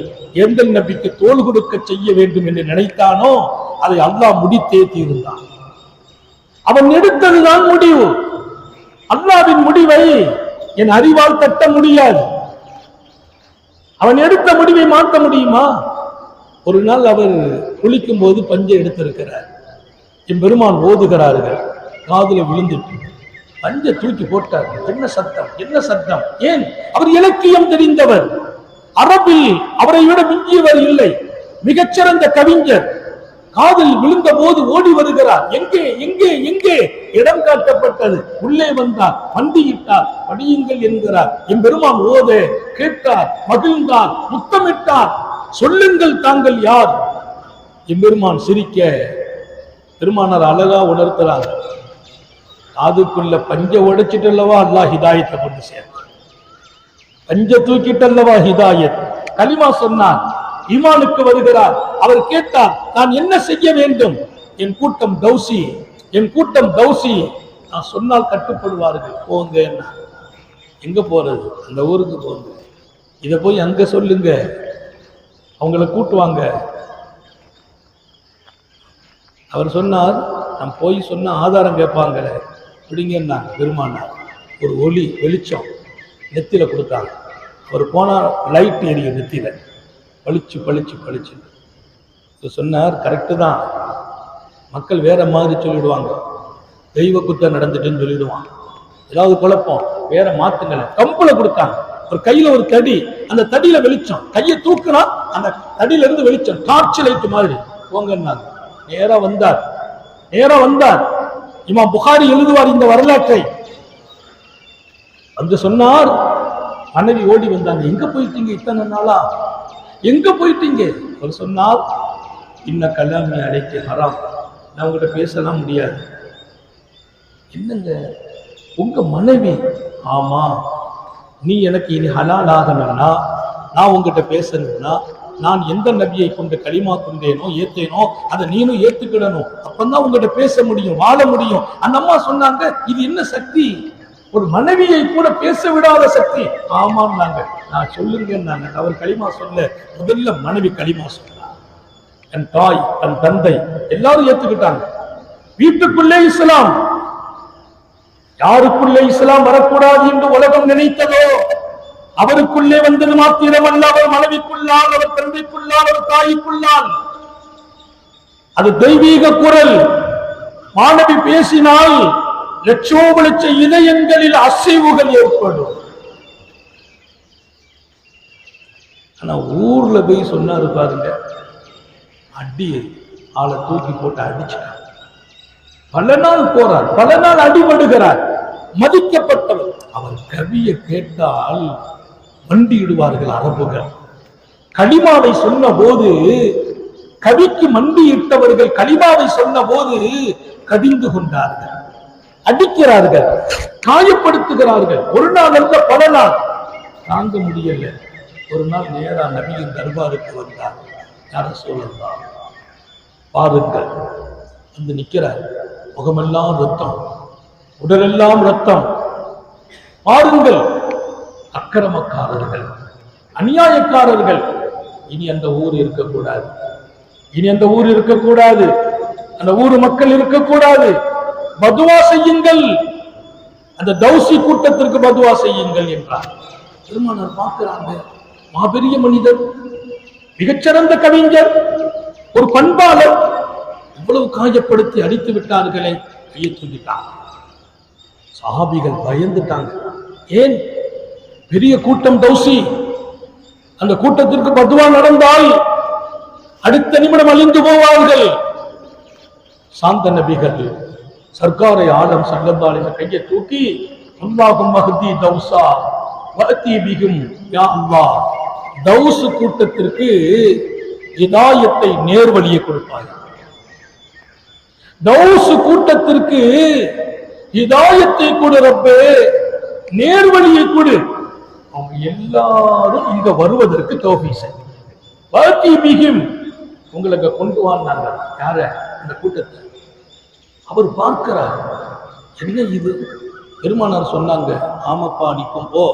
எந்த நபிக்கு தோள் கொடுக்க செய்ய வேண்டும் என்று நினைத்தானோ அதை அல்லாஹ் முடித்தே தீர்ந்தான். அவன் எடுத்ததுதான் முடிவு. அல்லாஹ்வின் முடிவை என் அறிவால் தட்ட முடியாது. அவன் எடுத்த முடிவை மாற்ற முடியுமா? ஒரு நாள் அவர் குளிக்கும் போது பஞ்சை எடுத்திருக்கிறார். என் பெருமான் ஓதுகிறார்கள், காதுல விழுந்துட்டு பஞ்சை தூக்கி போட்டார். என்ன சத்தம், என்ன சத்தம்? ஏன்? அவர் இலக்கியம் தெரிந்தவர், அரபில் அவரை விட மிஞ்சியவர் இல்லை, மிகச்சிறந்த கவிஞர். காதில் விழுந்த போது ஓடி வருகிறார். எங்கே எங்கே எங்கே? இடம் காட்டப்பட்டது. உள்ளே வந்தார், மண்டியிட்டார், படியுங்கள் என்கிறார். என் பெருமான் ஓத கேட்டார், மகிழ்ந்தார், முத்தமிட்டார். சொல்லுங்கள் தாங்கள் யார்? என் பெருமான் சிரிக்க பெருமானார் அழகா உணர்த்துறாங்க. காதுக்குள்ள பஞ்ச உடைச்சிட்டு அல்லவா அல்லாஹ் ஹிதாயத்தை கொண்டு சேர்ந்தார். பஞ்ச தூக்கிட்டு அல்லவா ஹிதாயத். கலிமா சொன்னார், ஈமானுக்கு வருகிறார். அவர் கேட்டார், நான் என்ன செய்ய வேண்டும்? என் கூட்டம் தௌசி, என் கூட்டம் தௌசி, நான் சொன்னால் கட்டுப்படுவார்கள். போங்க. எங்க போறது? அந்த ஊருக்கு போங்க. இத போய் அங்க சொல்லுங்க, அவங்கள கூட்டுவாங்க. அவர் சொன்னார், நான் போய் சொன்ன ஆதாரம் கேட்பாங்க. அப்படிங்கன்னா பெருமானார் ஒரு ஒளி வெளிச்சம் நெத்தில கொடுத்தாங்க. அவர் போனார், லைட் எரியும் நெத்தில, பளிச்சு பளிச்சு பளிச்சு. சொன்னார், கரெக்டு தான், மக்கள் வேற மாதிரி சொல்லிடுவாங்க, தெய்வ குத்தம் நடந்துட்டுன்னு சொல்லிடுவாங்க, ஏதாவது குழப்பம், வேற மாத்துங்களை. கம்புல கொடுத்தாங்க. ஒரு கையில ஒரு தடி, அந்த தடியில வெளிச்சம், கையை தூக்குனா அந்த தடியில இருந்து வெளிச்சம், டார்ச் லைட் மாதிரி. போங்கன்னாங்க. நேரா வந்தார், நேரா வந்தார். இமாம் புகாரி எழுதுவார் இந்த வரலாற்றை. வந்து சொன்னார், மனைவி ஓடி வந்தாங்க. எங்க போயிட்டீங்க இத்தனை நாளா? எங்க போயிட்டீங்க? அவர் சொன்னார், இன்ன கலாமி அழைக்க ஹராம், நான் உங்ககிட்ட பேசலாம் முடியாது. என்னங்க உங்க மனைவி? ஆமா, நீ எனக்கு இனி ஹலால் ஆகணும்னா, நான் உங்ககிட்ட பேசணும்னா, நான் எந்த நபியை கொண்டு களிமா கொண்டேனோ ஏத்தேனோ அதை நீனும் ஏத்துக்கிடணும். அப்பதான் உங்ககிட்ட பேச முடியும், வாழ முடியும். அந்த அம்மா சொன்னாங்க, இது என்ன சக்தி? ஒரு மனைவியை கூட பேச விடாத சக்தி. ஆமான்னாங்க. நான் சொல்லுங்கன்னாங்க. அவர் களிமா சொல்ல, முதல்ல மனைவி களிமா சொன்னார். என் தாய், தன் தந்தை எல்லாரும் ஏத்துக்கிட்டாங்க. வீட்டுக்குள்ளே இஸ்லாம், யாருக்குள்ளே இஸ்லாம் வரக்கூடாது என்று உலகம் நினைத்ததோ அவருக்குள்ளே வந்தது மாத்திரமல்ல, அவர் மனைவிக்குள்ளால், அவர் தந்தைக்குள்ளால், அவர் தாய்க்குள்ளால். அது தெய்வீக குரல். மாணவி பேசினால் லட்சோப லட்ச இதயங்களில் அசைவுகள் ஏற்படும். ஆனா ஊர்ல போய் சொன்னாரு பாருங்க, அடி ஆளை தூக்கி போட்டு அடிச்சார். பல நாள் போறார், பல நாள் அடிபடுகிறார், மதிக்கப்பட்டவர். அவர் கவியை கேட்டால் மண்டியிடுவார்கள் அரபுகள். கலிமாவை சொன்ன போது கவிக்கு மண்டியிட்டவர்கள் கலிமாவை சொன்ன போது கடிந்து கொண்டார்கள், அடிக்கிறார்கள், காயப்படுத்துகிறார்கள். ஒரு நாள் அல்ல, பல நாள். தாங்க முடியல. ஒரு நாள் நேரா நபியின் தர்பாருக்கு வந்தார். யார சொல்லலாம் பாருங்கள், வந்து நிற்கிறார். முகமெல்லாம் ரத்தம், உடலெல்லாம் ரத்தம். பாருங்கள், அக்கிரமக்காரர்கள், அநியாயக்காரர்கள். இனி அந்த ஊர் இருக்கக்கூடாது, இனி அந்த ஊர் இருக்கக்கூடாது, அந்த ஊர் மக்கள் இருக்கக்கூடாது. பதுவா செய்யுங்கள், அந்த தௌசி கூட்டத்திற்கு பதுவா செய்யுங்கள் என்றார். பெருமானார் பார்க்கிறாங்க, மாபெரிய மனிதர், மிகச்சிறந்த கவிஞர், ஒரு பண்பாளர், இவ்வளவு காயப்படுத்தி அடித்து விட்டார்களே, கையை தூக்கிட்டாங்க. சஹாபிகள் பயந்துட்டாங்க. ஏன்? பெரிய கூட்டம் தௌசி, அந்த கூட்டத்திற்கு பதுவா நடந்தால் அடுத்த நிமிடம் அழிந்து போவார்கள். சாந்த நபிகள் சர்க்காரை ஆலம் சல்லல்லாஹு அலைஹி கையை தூக்கி, அல்லாஹும்ம ஹதி தௌஸா வஅதி பிஹிம் யா அல்லாஹ், தௌஸ் கூட்டத்திற்கு ஹிதாயத்தை, நேர்வழியை கொடுப்பாய். தௌஸ் கூட்டத்திற்கு ஹிதாயத்தை கொடு ரப்பே, நேர்வழியை கொடு. அவங்க எல்லாரும் இங்க வருவதற்கு தௌஃபீக் செய். வஅதி பிஹிம், உங்களுக்கு கொண்டு வாங்க. யார? இந்த கூட்டத்தை. அவர் பார்க்கிறார், என்ன இது? பெருமானார் சொன்னாங்க, ஆமாப்பா நீ போ.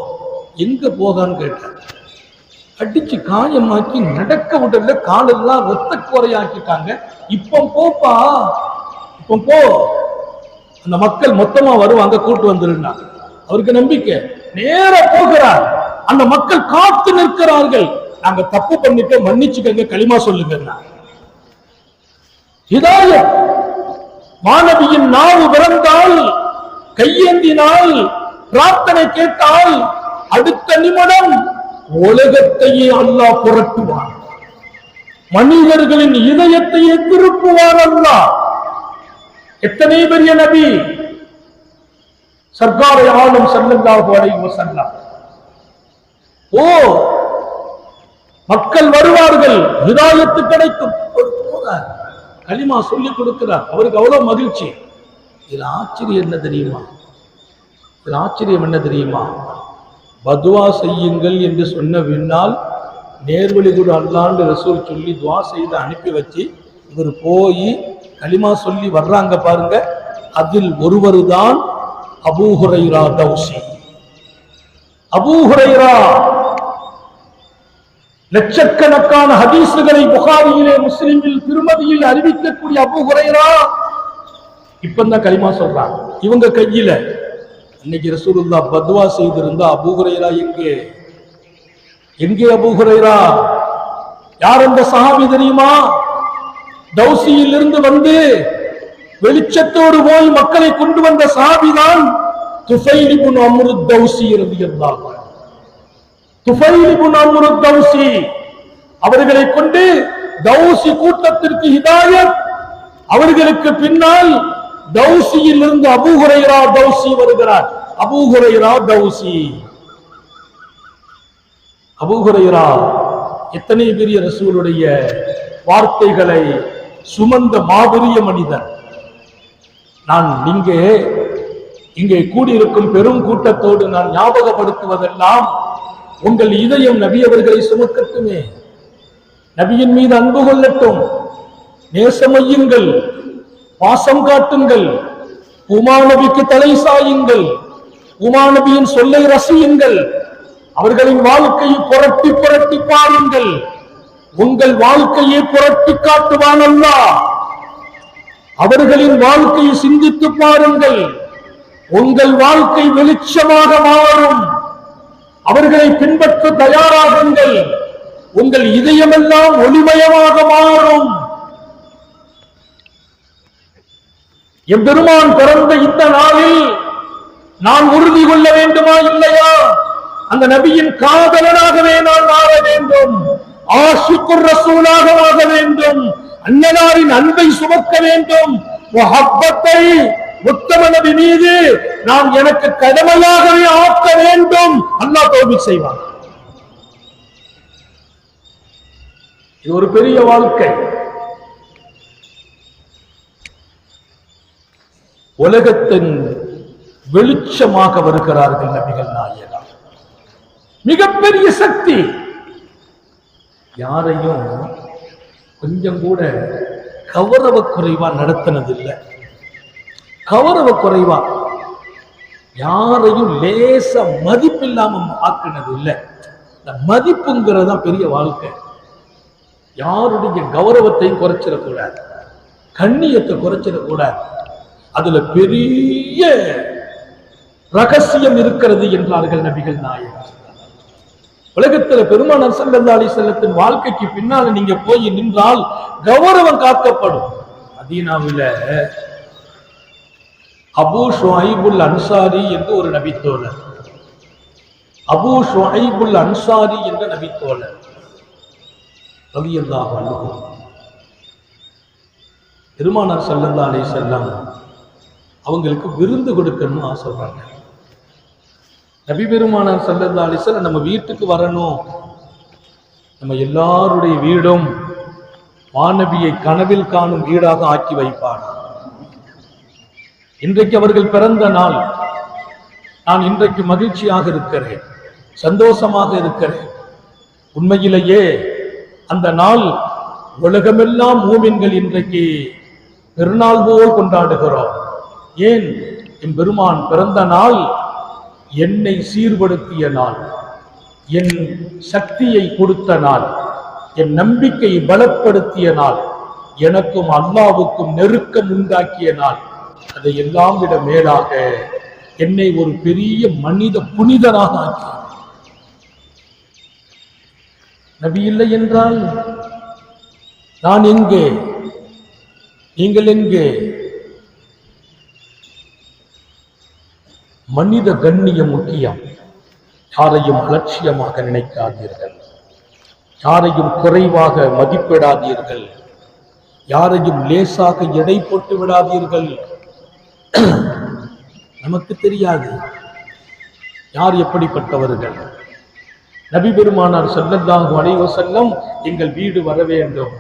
எங்க போகான்னு கேட்டார். அடிச்சு காயமாக்கி நடக்க விடல, காலெல்லாம் ரத்த குறையாக்கிட்டாங்க. இப்ப போப்பா, இப்ப போ, அந்த மக்கள் மொத்தமா வருவாங்க, கூட்டு வந்துருந்தா. அவருக்கு நம்பிக்கை. நேர போகிறார். அந்த மக்கள் காத்து நிற்கிறார்கள். நாங்க தப்பு பண்ணிட்டு மன்னிச்சுக்கங்க, களிமா சொல்லுங்க. ஹிதாயத். மாணவியின் நாவு பிறந்தால், கையேந்தினால், பிரார்த்தனை கேட்டால், அடுத்த நிமிடம் உலகத்தையே அல்லாஹ் புரட்டுவான். மனிதர்களின் இதயத்தையே திருப்புவான் அல்லாஹ். எத்தனை பெரிய நபி! சர்க்காரை ஆளும் ஸல்லல்லாஹு அலைஹி வஸல்லம். ஓ, மக்கள் வருவார்கள், ஹிதாயத்து கிடைக்கும். கலிமா சொல்லி கொடுக்கிறார். அவருக்கு அவ்வளவு மகிழ்ச்சி. இதுல ஆச்சரியம் என்ன தெரியுமா? இதுல ஆச்சரியம் என்ன தெரியுமா? பதுவா செய்யுங்கள் என்று சொன்ன பின்னால் நேர்வழி கூட அல்லாண்டு ரசூல் சொல்லி துவா செய்து அனுப்பி வச்சு இவர் போய் கலிமா சொல்லி வர்றாங்க பாருங்க. அதில் ஒருவர் தான் Abu Hurairah Dausi. Abu Hurairah லட்சக்கணக்கான ஹதீசுகளை புகாரியிலே, முஸ்லிமில், திருமதியில் அறிவிக்கக்கூடிய அபூ ஹுரைரா இப்பதான் கலிமா சொல்றாங்க. இவங்க கையில இன்னைக்கு ரசூலுல்லாஹ் பத்வா செய்திருந்தா அபூ ஹுரைரா எங்கே? எங்கே அபூ ஹுரைரா? யார் அந்த சஹாபி தெரியுமா? தௌசியில் இருந்து வந்து வெளிச்சத்தோடு போய் மக்களை கொண்டு வந்த சஹாபி தான் துஃபைல் இப்னு அம்ர் தௌசி ரலியல்லாஹு அன்ஹு. துஃபைல் இப்னு அம்ர் தௌசி அவர்களை கொண்டு தௌசி கூட்டத்திற்கு ஹிதாயத். அவர்களுக்கு பின்னால் தௌசியில் இருந்து அபூ ஹுரைரா தௌசி வருகிறார். Abu Hurairah Dausi. Abu Hurairah எத்தனை பெரிய ரசூலுடைய வார்த்தைகளை சுமந்த மாபெரிய மனிதன். நான் இங்கே கூடியிருக்கும் பெரும் கூட்டத்தோடு நான் ஞாபகப்படுத்துவதெல்லாம், உங்கள் இதயம் நபி அவர்களை சுமக்கட்டுமே, நபியின் மீது அன்பு கொள்ளட்டும், நேசமையுங்கள், பாசம் காட்டுங்கள், உமா நபிக்கு தலை சாயுங்கள், உமா நபியின் சொல்லை ரசியுங்கள், அவர்களின் வாழ்க்கையை புரட்டி புரட்டி பாருங்கள். உங்கள் வாழ்க்கையை புரட்டி காட்டுவான் அல்லாஹ். அவர்களின் வாழ்க்கையை சிந்தித்து பாருங்கள். உங்கள் வாழ்க்கை வெளிச்சமாக மாறும். அவர்களை பின்பற்ற தயாராகுங்கள். உங்கள் இதயமெல்லாம் ஒளிமயமாக மாறும். எம்பெருமான் பிறந்த இந்த நாளில் நான் உறுதி கொள்ள வேண்டுமா இல்லையா? அந்த நபியின் காதலனாகவே நான் மாற வேண்டும். ஆஷிக்குர் ரசூலாக ஆக வேண்டும். அன்னலாரின் அன்பை சுமக்க வேண்டும். முஹப்பத்தை உத்தம நபி மீது நான் எனக்கு கடமையாகவே ஆக்க வேண்டும். அல்லாஹ் தௌபீக் செய்வான். இது ஒரு பெரிய வாழ்க்கை. உலகத்தின் வெளிச்சமாக வருகிறார்கள் நபிகள் நாயகம். மிகப்பெரிய சக்தி. யாரையும் கொஞ்சம் கூட கௌரவ குறைவா நடத்தினதில்லை. கௌரவ குறைவா யாரையும் லேச மதிப்பில்லாம ஆக்கினது இல்லை. இந்த மதிப்புங்கிறது தான் பெரிய வாழ்க்கை. யாருடைய கௌரவத்தையும் குறைச்சிடக்கூடாது, கண்ணியத்தை குறைச்சிடக்கூடாது. அதுல பெரிய ரகசியம் இருக்கிறது என்றார்கள் நபிகள் நாயகம். உலகத்துல பெருமானார் ஸல்லல்லாஹு அலைஹி வஸல்லத்தின் வாழ்க்கைக்கு பின்னால நீங்க போய் நின்றால் கௌரவம் காக்கப்படும். மதீனாவில அபூ ஷுஐபுல் அன்சாரி என்று ஒரு நபித்தோழர், அபூ ஷுஐபுல் அன்சாரி என்ற நபித்தோழர் ரலியல்லாஹு அன்ஹு, பெருமானார் ஸல்லல்லாஹு அலைஹி வஸல்லம் அவங்களுக்கு விருந்து கொடுக்கணும்னு ஆசைப்படுறாங்க. நபி பெருமானார் ஸல்லல்லாஹு அலைஹி வஸல்லம் நம்ம வீட்டுக்கு வரணும். நம்ம எல்லாருடைய வீடும் மாநபியை கனவில் காணும் வீடாக ஆக்கி வைப்பார். இன்றைக்கு அவர்கள் பிறந்த நாள். நான் இன்றைக்கு மகிழ்ச்சியாக இருக்கிறேன், சந்தோஷமாக இருக்கிறேன். உண்மையிலேயே அந்த நாள் உலகமெல்லாம் மூமின்கள் இன்றைக்கு பெருநாள் போல் கொண்டாடுகிறோம். ஏன்? என் பெருமான் பிறந்த நாள் என்னை சீர்படுத்திய நாள், என் சக்தியை கொடுத்த நாள், என் நம்பிக்கை பலப்படுத்திய நாள், எனக்கும் அல்லாஹ்வுக்கும் நெருக்கம் உண்டாக்கிய நாள். அதை எல்லாம் விட மேலாக என்னை ஒரு பெரிய மனித புனிதராக ஆக்கிய நபி இல்லை என்றால் நான் எங்கே, நீங்கள் எங்கே? மனித கண்ணியம் முக்கியம். யாரையும் அலட்சியமாக நினைக்காதீர்கள், யாரையும் குறைவாக மதிப்பிடாதீர்கள், யாரையும் லேசாக எடை போட்டு விடாதீர்கள். நமக்கு தெரியாது யார் எப்படிப்பட்டவர்கள். நபி பெருமானார் ஸல்லல்லாஹு அலைஹி வஸல்லம் எங்கள் வீடு வர வேண்டும்.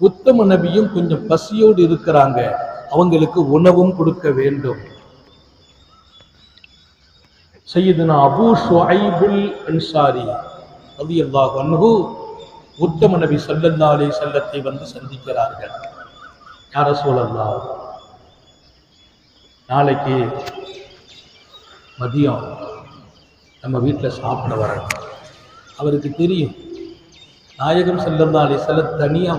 உத்தம நபியும் கொஞ்சம் பசியோடு இருக்கிறாங்க, அவங்களுக்கு உணவும் கொடுக்க வேண்டும். சையதுனா அபூ ஷுஐபுல் அன்சாரி ரலியல்லாஹு அன்ஹு உத்தம நபி ஸல்லல்லாஹு அலைஹி வஸல்லத்தை வந்து சந்திக்கிறார்கள். யா ரசூலல்லாஹ், நாளைக்கு மதியம் நம்ம வீட்டில் சாப்பிட வரணும். அவருக்கு தெரியும் நாயகம் ஸல்லல்லாஹு அலைஹி வஸல்லம் தனியாக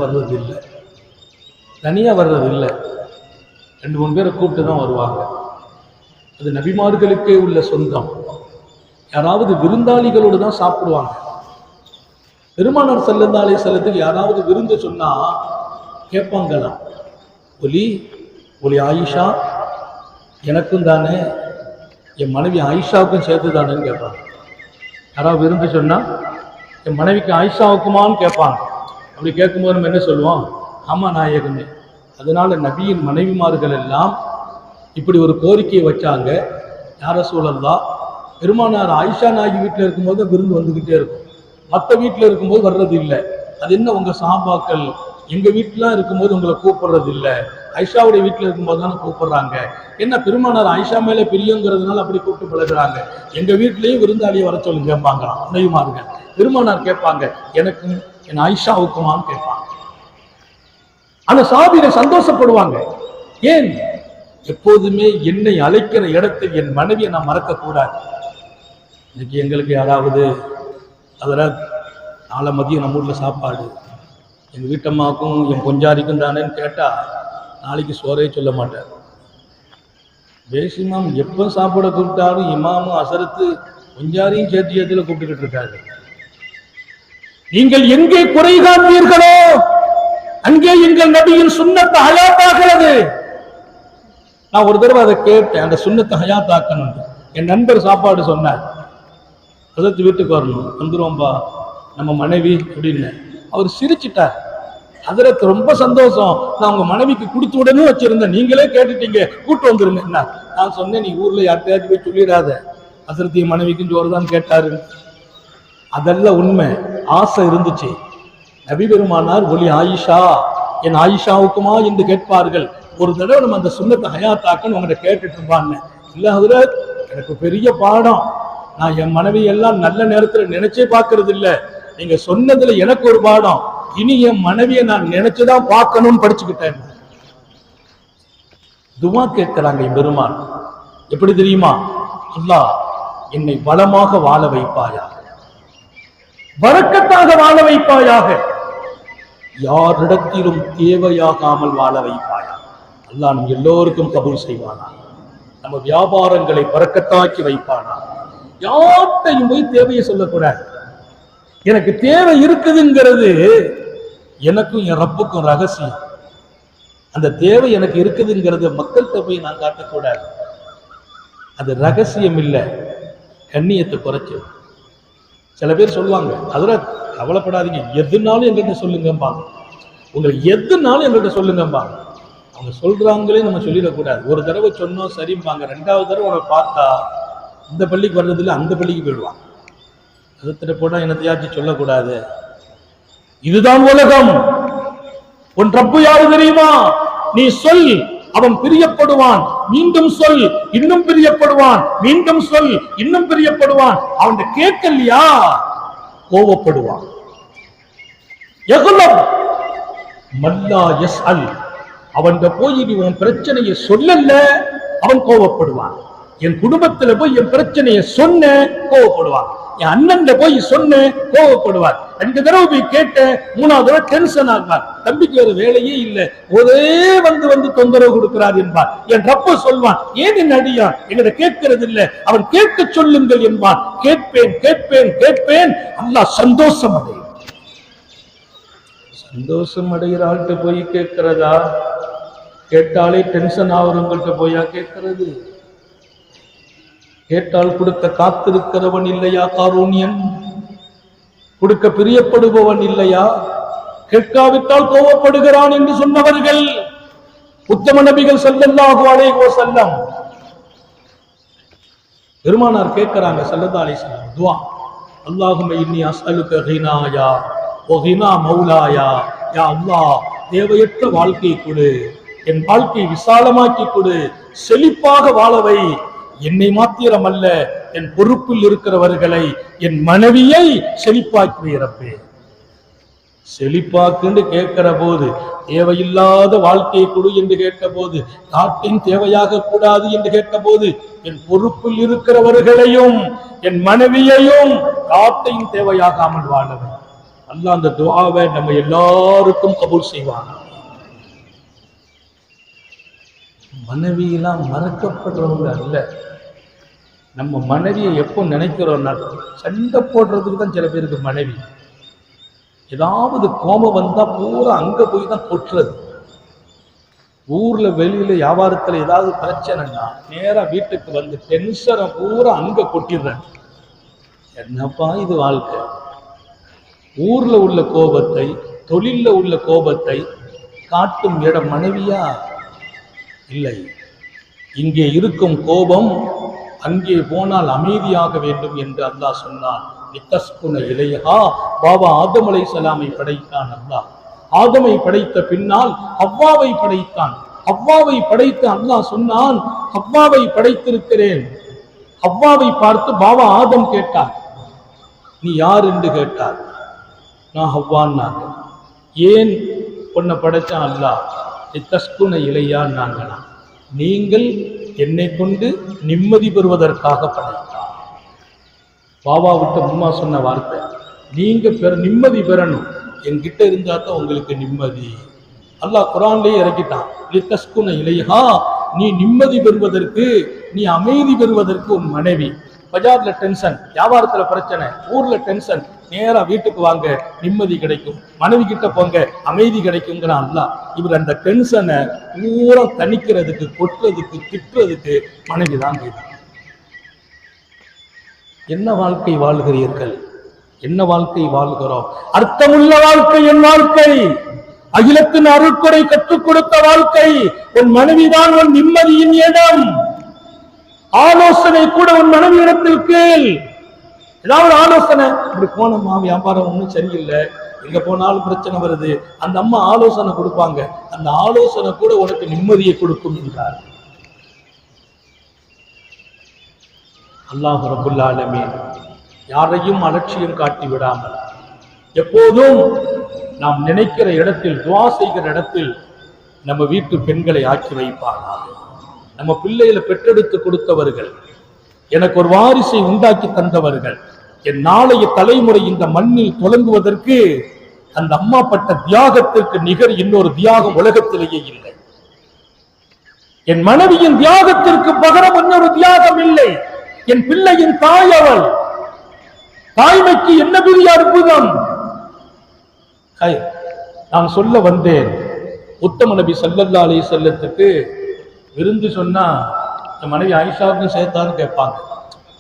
வர்றதில்லை, 2-3 பேரை கூப்பிட்டு தான் வருவாங்க. அது நபிமார்களுக்கே உள்ள சொந்தம். யாராவது விருந்தாளிகளோடு தான் சாப்பிடுவாங்க. பெருமானார் ஸல்லல்லாஹு அலைஹி வஸல்லத்துக்கு யாராவது விருந்து சொன்னா கேட்பாங்களாம், ஒலி ஆயிஷா எனக்கும் தானே, என் மனைவி ஆயிஷாவுக்கும் சேர்த்து தானேன்னு கேட்பாங்க. யாராவது விருந்து சொன்னா என் மனைவிக்கு ஆயிஷாவுக்குமான்னு கேட்பாங்க. அப்படி கேட்கும்போது நம்ம என்ன சொல்லுவோம்? ஆமா நாயகமே. அதனால நபியின் மனைவிமார்கள் எல்லாம் இப்படி ஒரு கோரிக்கையை வச்சாங்க. யா ரசூலல்லாஹ், பெருமானார் ஆயிஷா நாயகி வீட்டில் இருக்கும்போது விருந்து வந்துக்கிட்டே இருக்கும், மற்ற வீட்டில் இருக்கும்போது வர்றது இல்லை. அது என்ன உங்க சஹாபாக்கள் எங்க வீட்டிலாம் இருக்கும்போது உங்களை கூப்பிடுறது இல்லை, ஆயிஷாவுடைய வீட்டில் இருக்கும்போது தானே கூப்பிடுறாங்க, என்ன பெருமானார் ஆயிஷா மேலே பிரியங்கிறதுனால அப்படி கூப்பிட்டு பழகுறாங்க, எங்க வீட்லேயும் விருந்தாளியை வர சொல்லி கேட்பாங்களாம் நபிமார்கள். பெருமானார் கேட்பாங்க, எனக்கும் என் ஆயிஷாவுக்குமான்னு கேட்பாங்க. அந்த சஹாபிகள் சந்தோஷப்படுவாங்க. ஏன்? எப்போதுமே என்னை அழைக்கிற இடத்தில் என் மனைவியை நான் மறக்கக்கூடாது. இன்னைக்கு எங்களுக்கு யாராவது அதில் நாளை மதியம் நம்ம ஊரில் சாப்பாடு எங்கள் வீட்டம்மாவுக்கும் என் பொஞ்சாரிக்கும் தானேன்னு கேட்டால் நாளைக்கு சோறே சொல்ல மாட்டார். பேசிமாம் எப்போ சாப்பிட கூப்பிட்டாலும் இமாமும் அசரத்து பொஞ்சாரியும் சேர்த்தியத்தில் கூப்பிட்டுக்கிட்டு இருக்காரு. நீங்கள் எங்கே குறை காண்பீர்களோ அங்கே எங்கள் நபியின் சுன்னத்தை ஹயாத்தாகிறது. நான் ஒரு தடவை அதை கேட்டேன், அந்த சுன்னத்தை ஹயாத்தாக்கணும். என் நண்பர் சாப்பாடு சொன்னார், அதற்கு வீட்டுக்கு வரணும், வந்துருவோம்பா நம்ம மனைவி அப்படின்னு. அவர் சிரிச்சிட்டார். அதற்கு ரொம்ப சந்தோஷம், நான் உங்க மனைவிக்கு கொடுத்து உடனே வச்சிருந்தேன், நீங்களே கேட்டுட்டீங்க, கூட்டு வந்துருங்க. நான் சொன்னேன், நீ ஊர்ல யார்கிட்டயாச்சும் போய் சொல்லிடாத அசரத்திய மனைவிக்கும் ஜோர்தான் கேட்டாரு. அதெல்லாம் உண்மை, ஆசை இருந்துச்சு. நபி பெருமானார் ஒலி ஆயிஷா என் ஆயிஷாவுக்குமா என்று கேட்பார்கள். ஒரு தடவை நம்ம அந்த சுன்னத்தை ஹயாத்தாக்கன்னு உங்கள்கிட்ட கேட்டுட்டு இருப்பாங்க. இல்லை ஹஜ்ரத், எனக்கு பெரிய பாடம், நான் என் மனைவி எல்லாம் நல்ல நேரத்தில் நினைச்சே பார்க்கறது இல்லை, நீங்க சொன்னதுல எனக்கு ஒரு பாடம், இனி என் மனைவியை நான் நினைச்சுதான் பார்க்கணும்னு படிச்சுக்கிட்டேன். துவா கேட்கிறாங்க என் பெருமான். எப்படி தெரியுமா? அல்லாஹ் என்னை வளமாக வாழ வைப்பாயாக, பரக்கத்தாக வாழ வைப்பாயாக, யாரிடத்திலும் தேவையாகாமல் வாழ வைப்பாயாக. அல்லாஹ் நம் எல்லோருக்கும் கபூல் செய்வானா, நம்ம வியாபாரங்களை பரக்கத்தாக்கி வைப்பானா. யார்கிட்டையும் போய் தேவையை சொல்லக்கூடாது. எனக்கு தேவை இருக்குதுங்கிறது எனக்கும் என் ரப்புக்கும் ரகசியம். அந்த தேவை எனக்கு இருக்குதுங்கிறது மக்கள்கிட்ட போய் நான் காட்டக்கூடாது. அது ரகசியம் இல்லை, கண்ணியத்தை குறைச்சு. சில பேர் சொல்லுவாங்க, அதில் கவலைப்படாதீங்க, எதுனாலும் எங்கள்கிட்ட சொல்லுங்கம்பாங்க, உங்களுக்கு எதுனாலும் எங்கள்கிட்ட சொல்லுங்கம்பாங்க. அவங்க சொல்றாங்களே நம்ம சொல்லிடக்கூடாது. ஒரு தடவை சொன்னோம் சரிம்பாங்க, 2வது தடவை உனக்கு பார்த்தா இந்த பள்ளிக்கு வர்றதில்லை அந்த பள்ளிக்கு போயிடுவான். அதுத்திட்ட போனா என்னத்தையாச்சும் சொல்லக்கூடாது. இதுதான் உலகம். உன் ரப்பு யாரு தெரியுமா? நீ சொல், அவன் பிரியப்படுவான், மீண்டும் சொல், இன்னும் பிரியப்படுவான், மீண்டும் சொல், இன்னும் பிரியப்படுவான். அவன் கேட்கலையா கோவப்படுவான். மல்லா யஸ்அல், அவன் போய் நீ உன் பிரச்சனையை சொல்லல, அவன் கோவப்படுவான். என் குடும்பத்துல போய் என் பிரச்சனையை சொன்ன கோவப்படுவான், என் அண்ணன் போய் சொன்ன கோவப்படுவார், 2 தடவை போய் கேட்ட 3வது தடவை டென்ஷன் ஆகுவார். தம்பிக்கு வேற வேலையே இல்லை, ஒரே வந்து தொந்தரவு கொடுக்கிறார் என்பார். என் ரப்ப சொல்வான், ஏன் என் அடியான் எங்களை கேட்கிறது இல்லை, அவன் கேட்க சொல்லுங்கள் என்பான். கேட்பேன் கேட்பேன் கேட்பேன். அல்லாஹ் சந்தோஷம் அடையும். சந்தோஷம் அடைகிற ஆள்கிட்ட போய் கேட்கிறதா? கேட்டாலே டென்ஷன் ஆகிறவங்கள்ட்ட போயா கேட்கிறது? கேட்டால் கொடுக்க காத்திருக்கிறவன் இல்லையா காரூண்யன்? கொடுக்க பிரியப்படுபவன் இல்லையா? கேட்காவிட்டால் கோவப்படுகிறான் என்று சொன்னவர்கள் உத்தம நபிகள் ஸல்லல்லாஹு அலைஹி வஸல்லம். பெருமானார் கேட்கிறாங்க ஸல்லல்லாஹு அலைஹி வஸல்லம் துஆ, அல்லாஹும்ம இன்னி அஸ்அலுக கினாயா வ கினா மௌலாயா. யா அல்லாஹ், தேவையற்ற வாழ்க்கை கொடு, என் வாழ்க்கை விசாலமாக்கி கொடு, செழிப்பாக வாழவை. என்னை மாத்திரமல்ல, என் பொறுப்பில் இருக்கிறவர்களை, என் மனைவியை செழிப்பாக்கி இறப்பே. செழிப்பாக்குன்னு கேட்கிற போது, தேவையில்லாத வாழ்க்கையை கொடு என்று கேட்ட போது, நாட்டின் தேவையாக கூடாது என்று கேட்ட போது, என் பொறுப்பில் இருக்கிறவர்களையும் என் மனைவியையும் நாட்டையும் தேவையாகாமல் வாழவை. அல்லாஹ் அந்த துஆவை நம்ம எல்லாருக்கும் கபூல் செய்வான். மனைவியெல்லாம் மறக்கப்படுறவங்க அல்ல. நம்ம மனைவியை எப்போ நினைக்கிறோம்னா, சண்டை போடுறதுக்கு தான் சில பேருக்கு மனைவி. ஏதாவது கோபம் வந்தா பூரா அங்க போய் தான் கொட்டுறது. ஊர்ல வெளியில வியாபாரத்துல ஏதாவது பிரச்சனைனா நேரா வீட்டுக்கு வந்து டென்ஷனை பூரா அங்க கொட்டிடுறேன். என்னப்பா இது வாழ்க்கை? ஊர்ல உள்ள கோபத்தை, தொழில்ல உள்ள கோபத்தை காட்டும் இடம் மனைவியா? இல்லை. இங்கே இருக்கும் கோபம் அங்கே போனால் அமைதியாக வேண்டும் என்று அல்லாஹ் சொன்னான். நித்தஸ்குன இலையா, பாபா ஆதம் அலைஹிஸ்ஸலாமை படைத்தான் அல்லாஹ். ஆதமை படைத்த பின்னால் ஹவ்வாவை படைத்தான். ஹவ்வாவை படைத்து அல்லாஹ் சொன்னான், ஹவ்வாவை படைத்திருக்கிறேன். ஹவ்வாவை பார்த்து பாபா ஆதம் கேட்டார், நீ யார் என்று கேட்டார். நான் ஹவ்வான்னாங்க. ஏன் பொண்ணை படைச்சான் அல்லாஹ்? நித்தஸ்குன இலையான்னாங்கண்ணா, நீங்கள் என்னை கொண்டு நிம்மதி பெறுவதற்காக படைத்தார். பாபா விட்டு அம்மா சொன்ன வார்த்தை, நீங்க நிம்மதி பெறணும், என்கிட்ட இருந்தா தான் உங்களுக்கு நிம்மதி. அல்லாஹ் குர்ஆன்லயே இறக்கிட்டான், லித்தஸ்குன இலைஹா, நீ நிம்மதி பெறுவதற்கு, நீ அமைதி பெறுவதற்கு உன் மனைவி. பஜார்ல டென்ஷன், வியாபாரத்துல பிரச்சனை, ஊர்ல டென்ஷன், நேரா வீட்டுக்கு வாங்க, நிம்மதி கிடைக்கும். மனைவி கிட்ட போங்க, அமைதி கிடைக்குங்கிற அல்லாஹ். இவர் அந்த டென்ஷனை பூரா தணிக்கிறதுக்கு, கொட்டுறதுக்கு, திட்டுறதுக்கு மனைவி தான். என்ன வாழ்க்கை வாழ்கிறீர்கள்? என்ன வாழ்க்கை வாழ்கிறோம்? அர்த்தமுள்ள வாழ்க்கை என் வாழ்க்கை, அகிலத்தின் அருட்கொடை கற்றுக் கொடுத்த வாழ்க்கை. உன் மனைவிதான் உன் நிம்மதியின் இடம். ஆலோசனை கூட உன் மனைவி இடத்தில் கேள். ஏதாவது ஆலோசனை, இப்படி போனோமா, வியாபாரம் ஒன்றும் சரியில்லை, எங்க போனாலும் பிரச்சனை வருது, அந்த அம்மா ஆலோசனை கொடுப்பாங்க. அந்த ஆலோசனை கூட உனக்கு நிம்மதியை கொடுக்கும் என்றார் அல்லாஹ் ரப்புல் ஆலமீன். யாரையும் அலட்சியம் காட்டி விடாமல் எப்போதும் நாம் நினைக்கிற இடத்தில், துஆ செய்கிற இடத்தில் நம்ம வீட்டு பெண்களை ஆக்கி வைப்பார்கள். நம்ம பிள்ளைகளை பெற்றெடுத்து கொடுத்தவர்கள், எனக்கு ஒரு வாரிசை உண்டாக்கி தந்தவர்கள், என் நாளைய தலைமுறை இந்த மண்ணில் தொடங்குவதற்கு அந்த அம்மா பட்ட தியாகத்திற்கு நிகர் இன்னொரு தியாகம் உலகத்திலேயே இல்லை. என் மனைவியின் தியாகத்திற்கு பகரம் இன்னொரு தியாகம் இல்லை. என் பிள்ளையின் தாய் அவள். தாய்மைக்கு என்ன பெரிய அற்புதம்! நான் சொல்ல வந்தேன், உத்தம நபி ஸல்லல்லாஹு அலைஹி வஸல்லத்துக்கு விருந்து சொன்னா என் மனைவி ஆயிஷாவுக்கும் சேர்த்தான்னு கேட்பாங்க.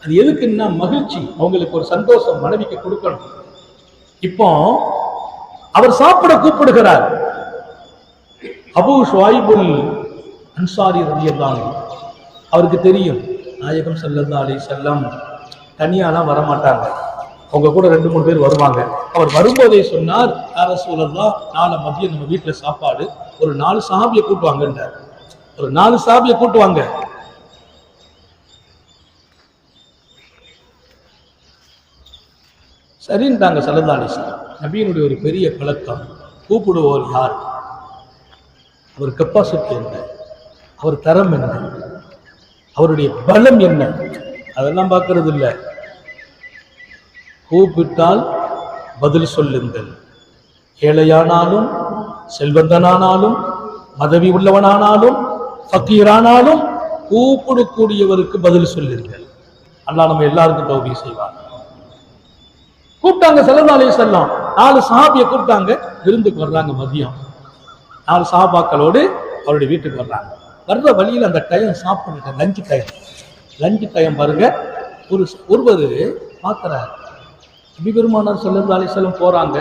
அது எதுக்குன்னா மகிழ்ச்சி, அவங்களுக்கு ஒரு சந்தோஷம், மனைவிக்கு கொடுக்கணும். இப்போ அவர் சாப்பிட கூப்பிடுகிறார். அபூ ஷுவைபுல் அன்சாரி ரலியல்லாஹு அன்ஹு, அவருக்கு தெரியும் நாயகம் ஸல்லல்லாஹு அலைஹி வஸல்லம் தனியாலாம் வரமாட்டாங்க, அவங்க கூட 2-3 பேர் வருவாங்க. அவர் வரும்போதே சொன்னார், யா ரசூலல்லாஹ், நாளை மதியம் நம்ம வீட்டுல சாப்பாடு, ஒரு 4 சஹாபியை கூட்டுவாங்கன்றார். ஒரு 4 சஹாபியை கூட்டுவாங்க. சரின்ட்டாங்க ஸல்லல்லாஹு அலைஹி வஸல்லம். நபியினுடைய ஒரு பெரிய பழக்கம், கூப்பிடுவோர் யார் அவர் கெப்பாசிட்டி என்ன, அவர் தரம் என்ன, அவருடைய பலம் என்ன, அதெல்லாம் பார்க்கறது இல்லை. கூப்பிட்டால் பதில் சொல்லுங்கள். ஏழையானாலும் செல்வந்தனானாலும் பதவி உள்ளவனானாலும் ஃபக்கீரானாலும் கூப்பிடக்கூடியவருக்கு பதில் சொல்லுங்கள். அல்லாஹ் நம்ம எல்லாருக்கும் தௌபீக் செய்வார். கூப்பிட்டாங்க ஸல்லல்லாஹு அலைஹி வஸல்லம், 4 சஹாபியை கூப்பிட்டாங்க, விருந்துக்கு வர்றாங்க. மதியம் 4 சஹாபாக்களோடு அவருடைய வீட்டுக்கு வர்றாங்க. வர்ற வழியில் அந்த டைம் சாப்பிட்டு லஞ்சு டைம் பாருங்க. ஒருவர் பார்க்கிறார், நபி பெருமானார் ஸல்லல்லாஹு அலைஹி வஸல்லம் போறாங்க,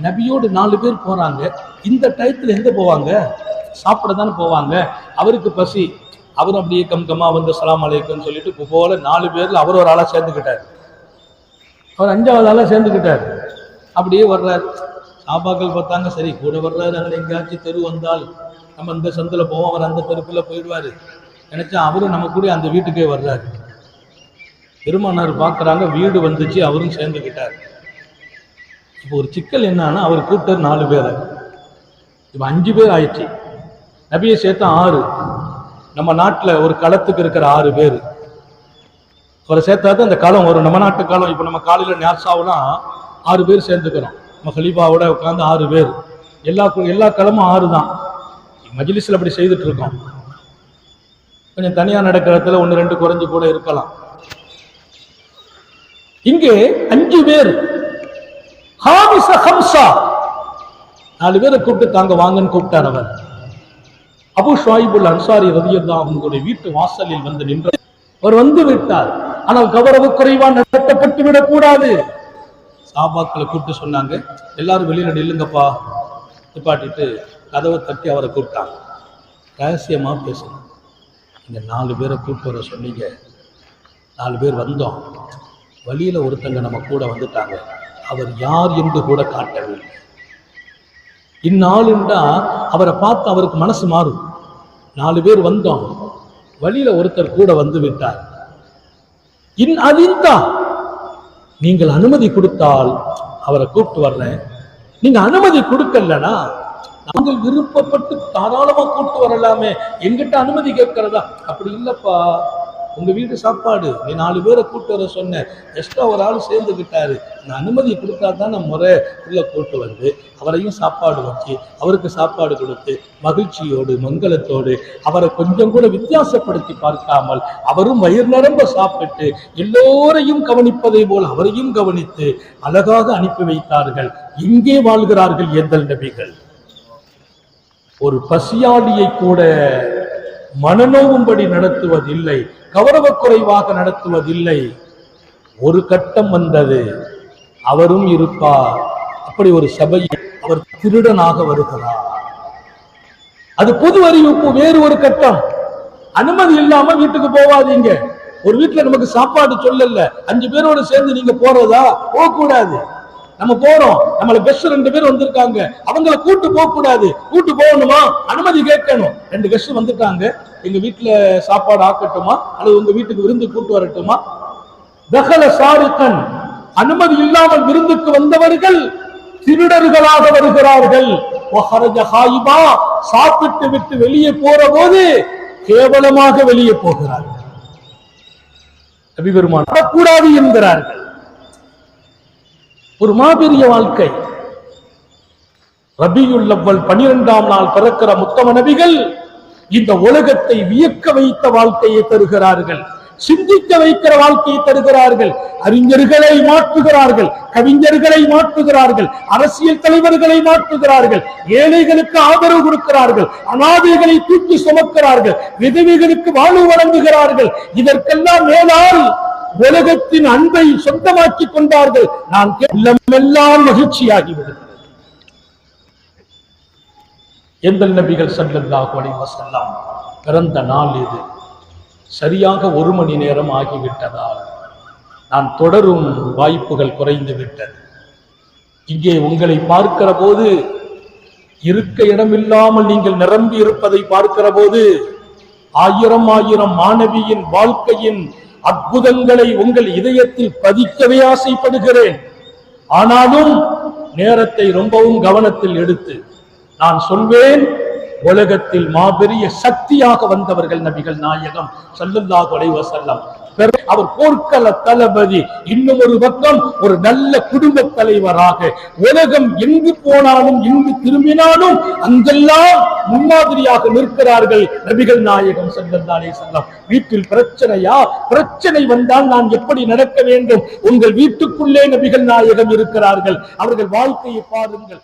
நபியோடு 4 பேர் போறாங்க. இந்த டயத்துல எங்க போவாங்க? சாப்பிட தானே போவாங்க. அவருக்கு பசி, அவர் அப்படியே கம்கமா வந்து அஸ்ஸலாமு அலைக்கும் சொல்லிட்டு போல 4 பேர்ல அவர் ஒரு ஆளா சேர்ந்துக்கிட்டார். அவர் 5வது ஆளா சேர்ந்துக்கிட்டார். அப்படியே வர்றார். சாபாக்கள் பார்த்தாங்க, சரி கூட வர்றாரு, அங்கே எங்கேயாச்சும் தெரு வந்தால் நம்ம இந்த சந்தில போவோம், அவர் அந்த தெருக்குள்ள போயிடுவாரு நினைச்சா அவரும் நம்ம கூட அந்த வீட்டுக்கே வர்றாரு. பெருமானார் பார்க்குறாங்க, வீடு வந்துச்சு, அவரும் சேர்ந்துக்கிட்டார். இப்போ ஒரு சிக்கல் என்னன்னா, அவர் கூப்பிட்டார் 4 பேரை, இப்போ 5 பேர் ஆயிடுச்சு. நபியை சேர்த்தா 6. நம்ம நாட்டில் ஒரு களத்துக்கு இருக்கிற 6 பேர். அவரை சேர்த்தாதான் அந்த காலம் வரும். நம்ம நாட்டு காலம் இப்போ நம்ம காலையில் நேர்சாவெல்லாம் 6 பேர் சேர்ந்துக்கிறோம். நம்ம ஹலீஃபாவோட உட்காந்து 6 பேர். எல்லா களமும் 6 தான். மஜ்லிஸில் அப்படி செய்துட்டு இருக்கோம். கொஞ்சம் தனியாக நடக்கிறதுல 1-2 குறைஞ்சு கூட இருக்கலாம். இங்கே 5 பேர், 4 பேரை கூப்பிட்டு தாங்க வாங்கன்னு கூப்பிட்டார் அவர். அபூ ஷுஐபுல் அன்சாரி ரலியல்லாஹு அன்ஹு வீட்டு வாசலில் வந்து நின்று அவர் வந்து விட்டார். ஆனால் கௌரவ குறைவாக நடத்தப்பட்டு விடக்கூடாது. சாபாக்களை கூப்பிட்டு சொன்னாங்க, எல்லாரும் வெளியில நில்லுங்கப்பா. நிப்பாட்டிட்டு கதவை தட்டி அவரை கூப்பிட்டாங்க. ரகசியமா பேசணும். இந்த 4 பேரை கூப்பிட்டு வர சொன்னீங்க, 4 பேர் வந்தோம். வழியில ஒருத்தங்க நம்ம கூட வந்துட்டாங்க, அவர் யார் என்று கூட காட்டவில்லை. இந்நாளுண்டா அவரை பார்த்து அவருக்கு மனசு மாறும். 4 பேர் வந்தோம், வழியில ஒருத்தர் கூட வந்து விட்டார். அதிந்தா நீங்கள் அனுமதி கொடுத்தால் அவரை கூப்பிட்டு வர்றேன். நீங்க அனுமதி கொடுக்கலனா நாங்கள் விருப்பப்பட்டு தாராளமா கூப்பிட்டு வரலாமே, எங்கிட்ட அனுமதி கேட்கிறதா? அப்படி இல்லப்பா, உங்க வீட்டு சாப்பாடு, நீ 4 பேரை கூப்பிட்டு வர சொன்ன, எக்ஸ்ட்ரா ஒரு ஆள் சேர்ந்துக்கிட்டாரு, நான் அனுமதி கொடுத்தா தான் நான் முறை உள்ள கூப்பிட்டு வந்து அவரையும் சாப்பாடு வச்சு அவருக்கு சாப்பாடு கொடுத்து மகிழ்ச்சியோடு மங்களத்தோடு அவரை கொஞ்சம் கூட வித்தியாசப்படுத்தி பார்க்காமல் அவரும் வயிறு நிரம்ப சாப்பிட்டு எல்லோரையும் கவனிப்பதை போல் அவரையும் கவனித்து அழகாக அனுப்பி வைத்தார்கள். எங்கே வாழ்கிறார்கள் ஏந்தல் நபிகள்? ஒரு பசியாளியை கூட மனநோவும்படி நடத்துவதில்லை, கௌரவக்குறைவாக நடத்துவதில்லை. ஒரு கட்டம் வந்தது, அவரும் இருப்பார். அப்படி ஒரு சபையில் அவர் திருடனாக வருகிறார். அது பொது அறிவிப்பு. வேறு ஒரு கட்டம், அனுமதி இல்லாம வீட்டுக்கு போவாதீங்க. ஒரு வீட்டுல நமக்கு சாப்பாடு சொல்லல, 5 பேரோடு சேர்ந்து நீங்க போறதா? போக கூடாது. நம்ம போறோம், நம்மள பெஸ்ட் 2 பேர் வந்திருக்காங்க, அவங்கள கூட்டு போக கூடாது. கூட்டு போகணுமா? அனுமதி கேட்கணும். 2 கெஸ்ட் வந்துட்டாங்க, எங்க வீட்டுல சாப்பாடு ஆக்கட்டுமா அல்லது உங்க வீட்டுக்கு விருந்து கூட்டு வரட்டுமா? தகல சாரிகன், அனுமதி இல்லாமல் விருந்துக்கு வந்தவர்கள் திருடர்களாக வருகிறார்கள். சாப்பிட்டு விட்டு வெளியே போற போது கேவலமாக வெளியே போகிறார்கள். நபி பெருமான் கூடாது என்கிறார்கள். ஒரு மாபெரிய வாழ்க்கை. ரபியுல் அவ்வல் 12ஆம் நாள் பிறக்கிற முத்தம நபிகள் இந்த உலகத்தை வியக்க வைத்த வாழ்க்கையை தருகிறார்கள், சிந்திக்க வைக்கிற வாழ்க்கையை தருகிறார்கள். அறிஞர்களை மாற்றுகிறார்கள், கவிஞர்களை மாற்றுகிறார்கள், அரசியல் தலைவர்களை மாற்றுகிறார்கள், ஏழைகளுக்கு ஆதரவு கொடுக்கிறார்கள், அநாதைகளை தூக்கி சுமக்கிறார்கள், விதவைகளுக்கு வாழ்வு வழங்குகிறார்கள். இதற்கெல்லாம் மேலால் உலகத்தின் அன்பை சொந்தமாக்கி கொண்டார்கள். நான் எல்லாம் மகிழ்ச்சியாகிவிடுகிறது. ஏந்தல் நபிகள் ஸல்லல்லாஹு அலைஹி வஸல்லம் பிறந்த நாள் இது. சரியாக 1 மணி நேரம் ஆகிவிட்டதால் நான் தொடரும் வாய்ப்புகள் குறைந்து விட்டது. இங்கே உங்களை பார்க்கிற போது, இருக்க இடமில்லாமல் நீங்கள் நிரம்பி இருப்பதை பார்க்கிற போது, 1000 மாணவியின் வாழ்க்கையின் அற்புதங்களை உங்கள் இதயத்தில் பதிக்கவே ஆசைப்படுகிறேன். ஆனாலும் நேரத்தை ரொம்பவும் கவனத்தில் எடுத்து நான் சொல்வேன். உலகத்தில் மாபெரிய சக்தியாக வந்தவர்கள் நபிகள் நாயகம் ஸல்லல்லாஹு அலைஹி வஸல்லம். அவர் போர்க்கள தளபதி, இன்னும் ஒரு பக்கம் ஒரு நல்ல குடும்ப தலைவராக உலகம் எங்கு போனாலும் எங்கு திரும்பினாலும் அங்கெல்லாம் முன்மாதிரியாக நிற்கிறார்கள் நபிகள் நாயகம் ஸல்லல்லாஹு அலைஹி வஸல்லம். வீட்டில் பிரச்சனையா? பிரச்சனை வந்தால் நான் எப்படி நடக்க வேண்டும்? உங்கள் வீட்டுக்குள்ளே நபிகள் நாயகம் இருக்கிறார்கள். அவர்கள் வாழ்க்கையை பாருங்கள்.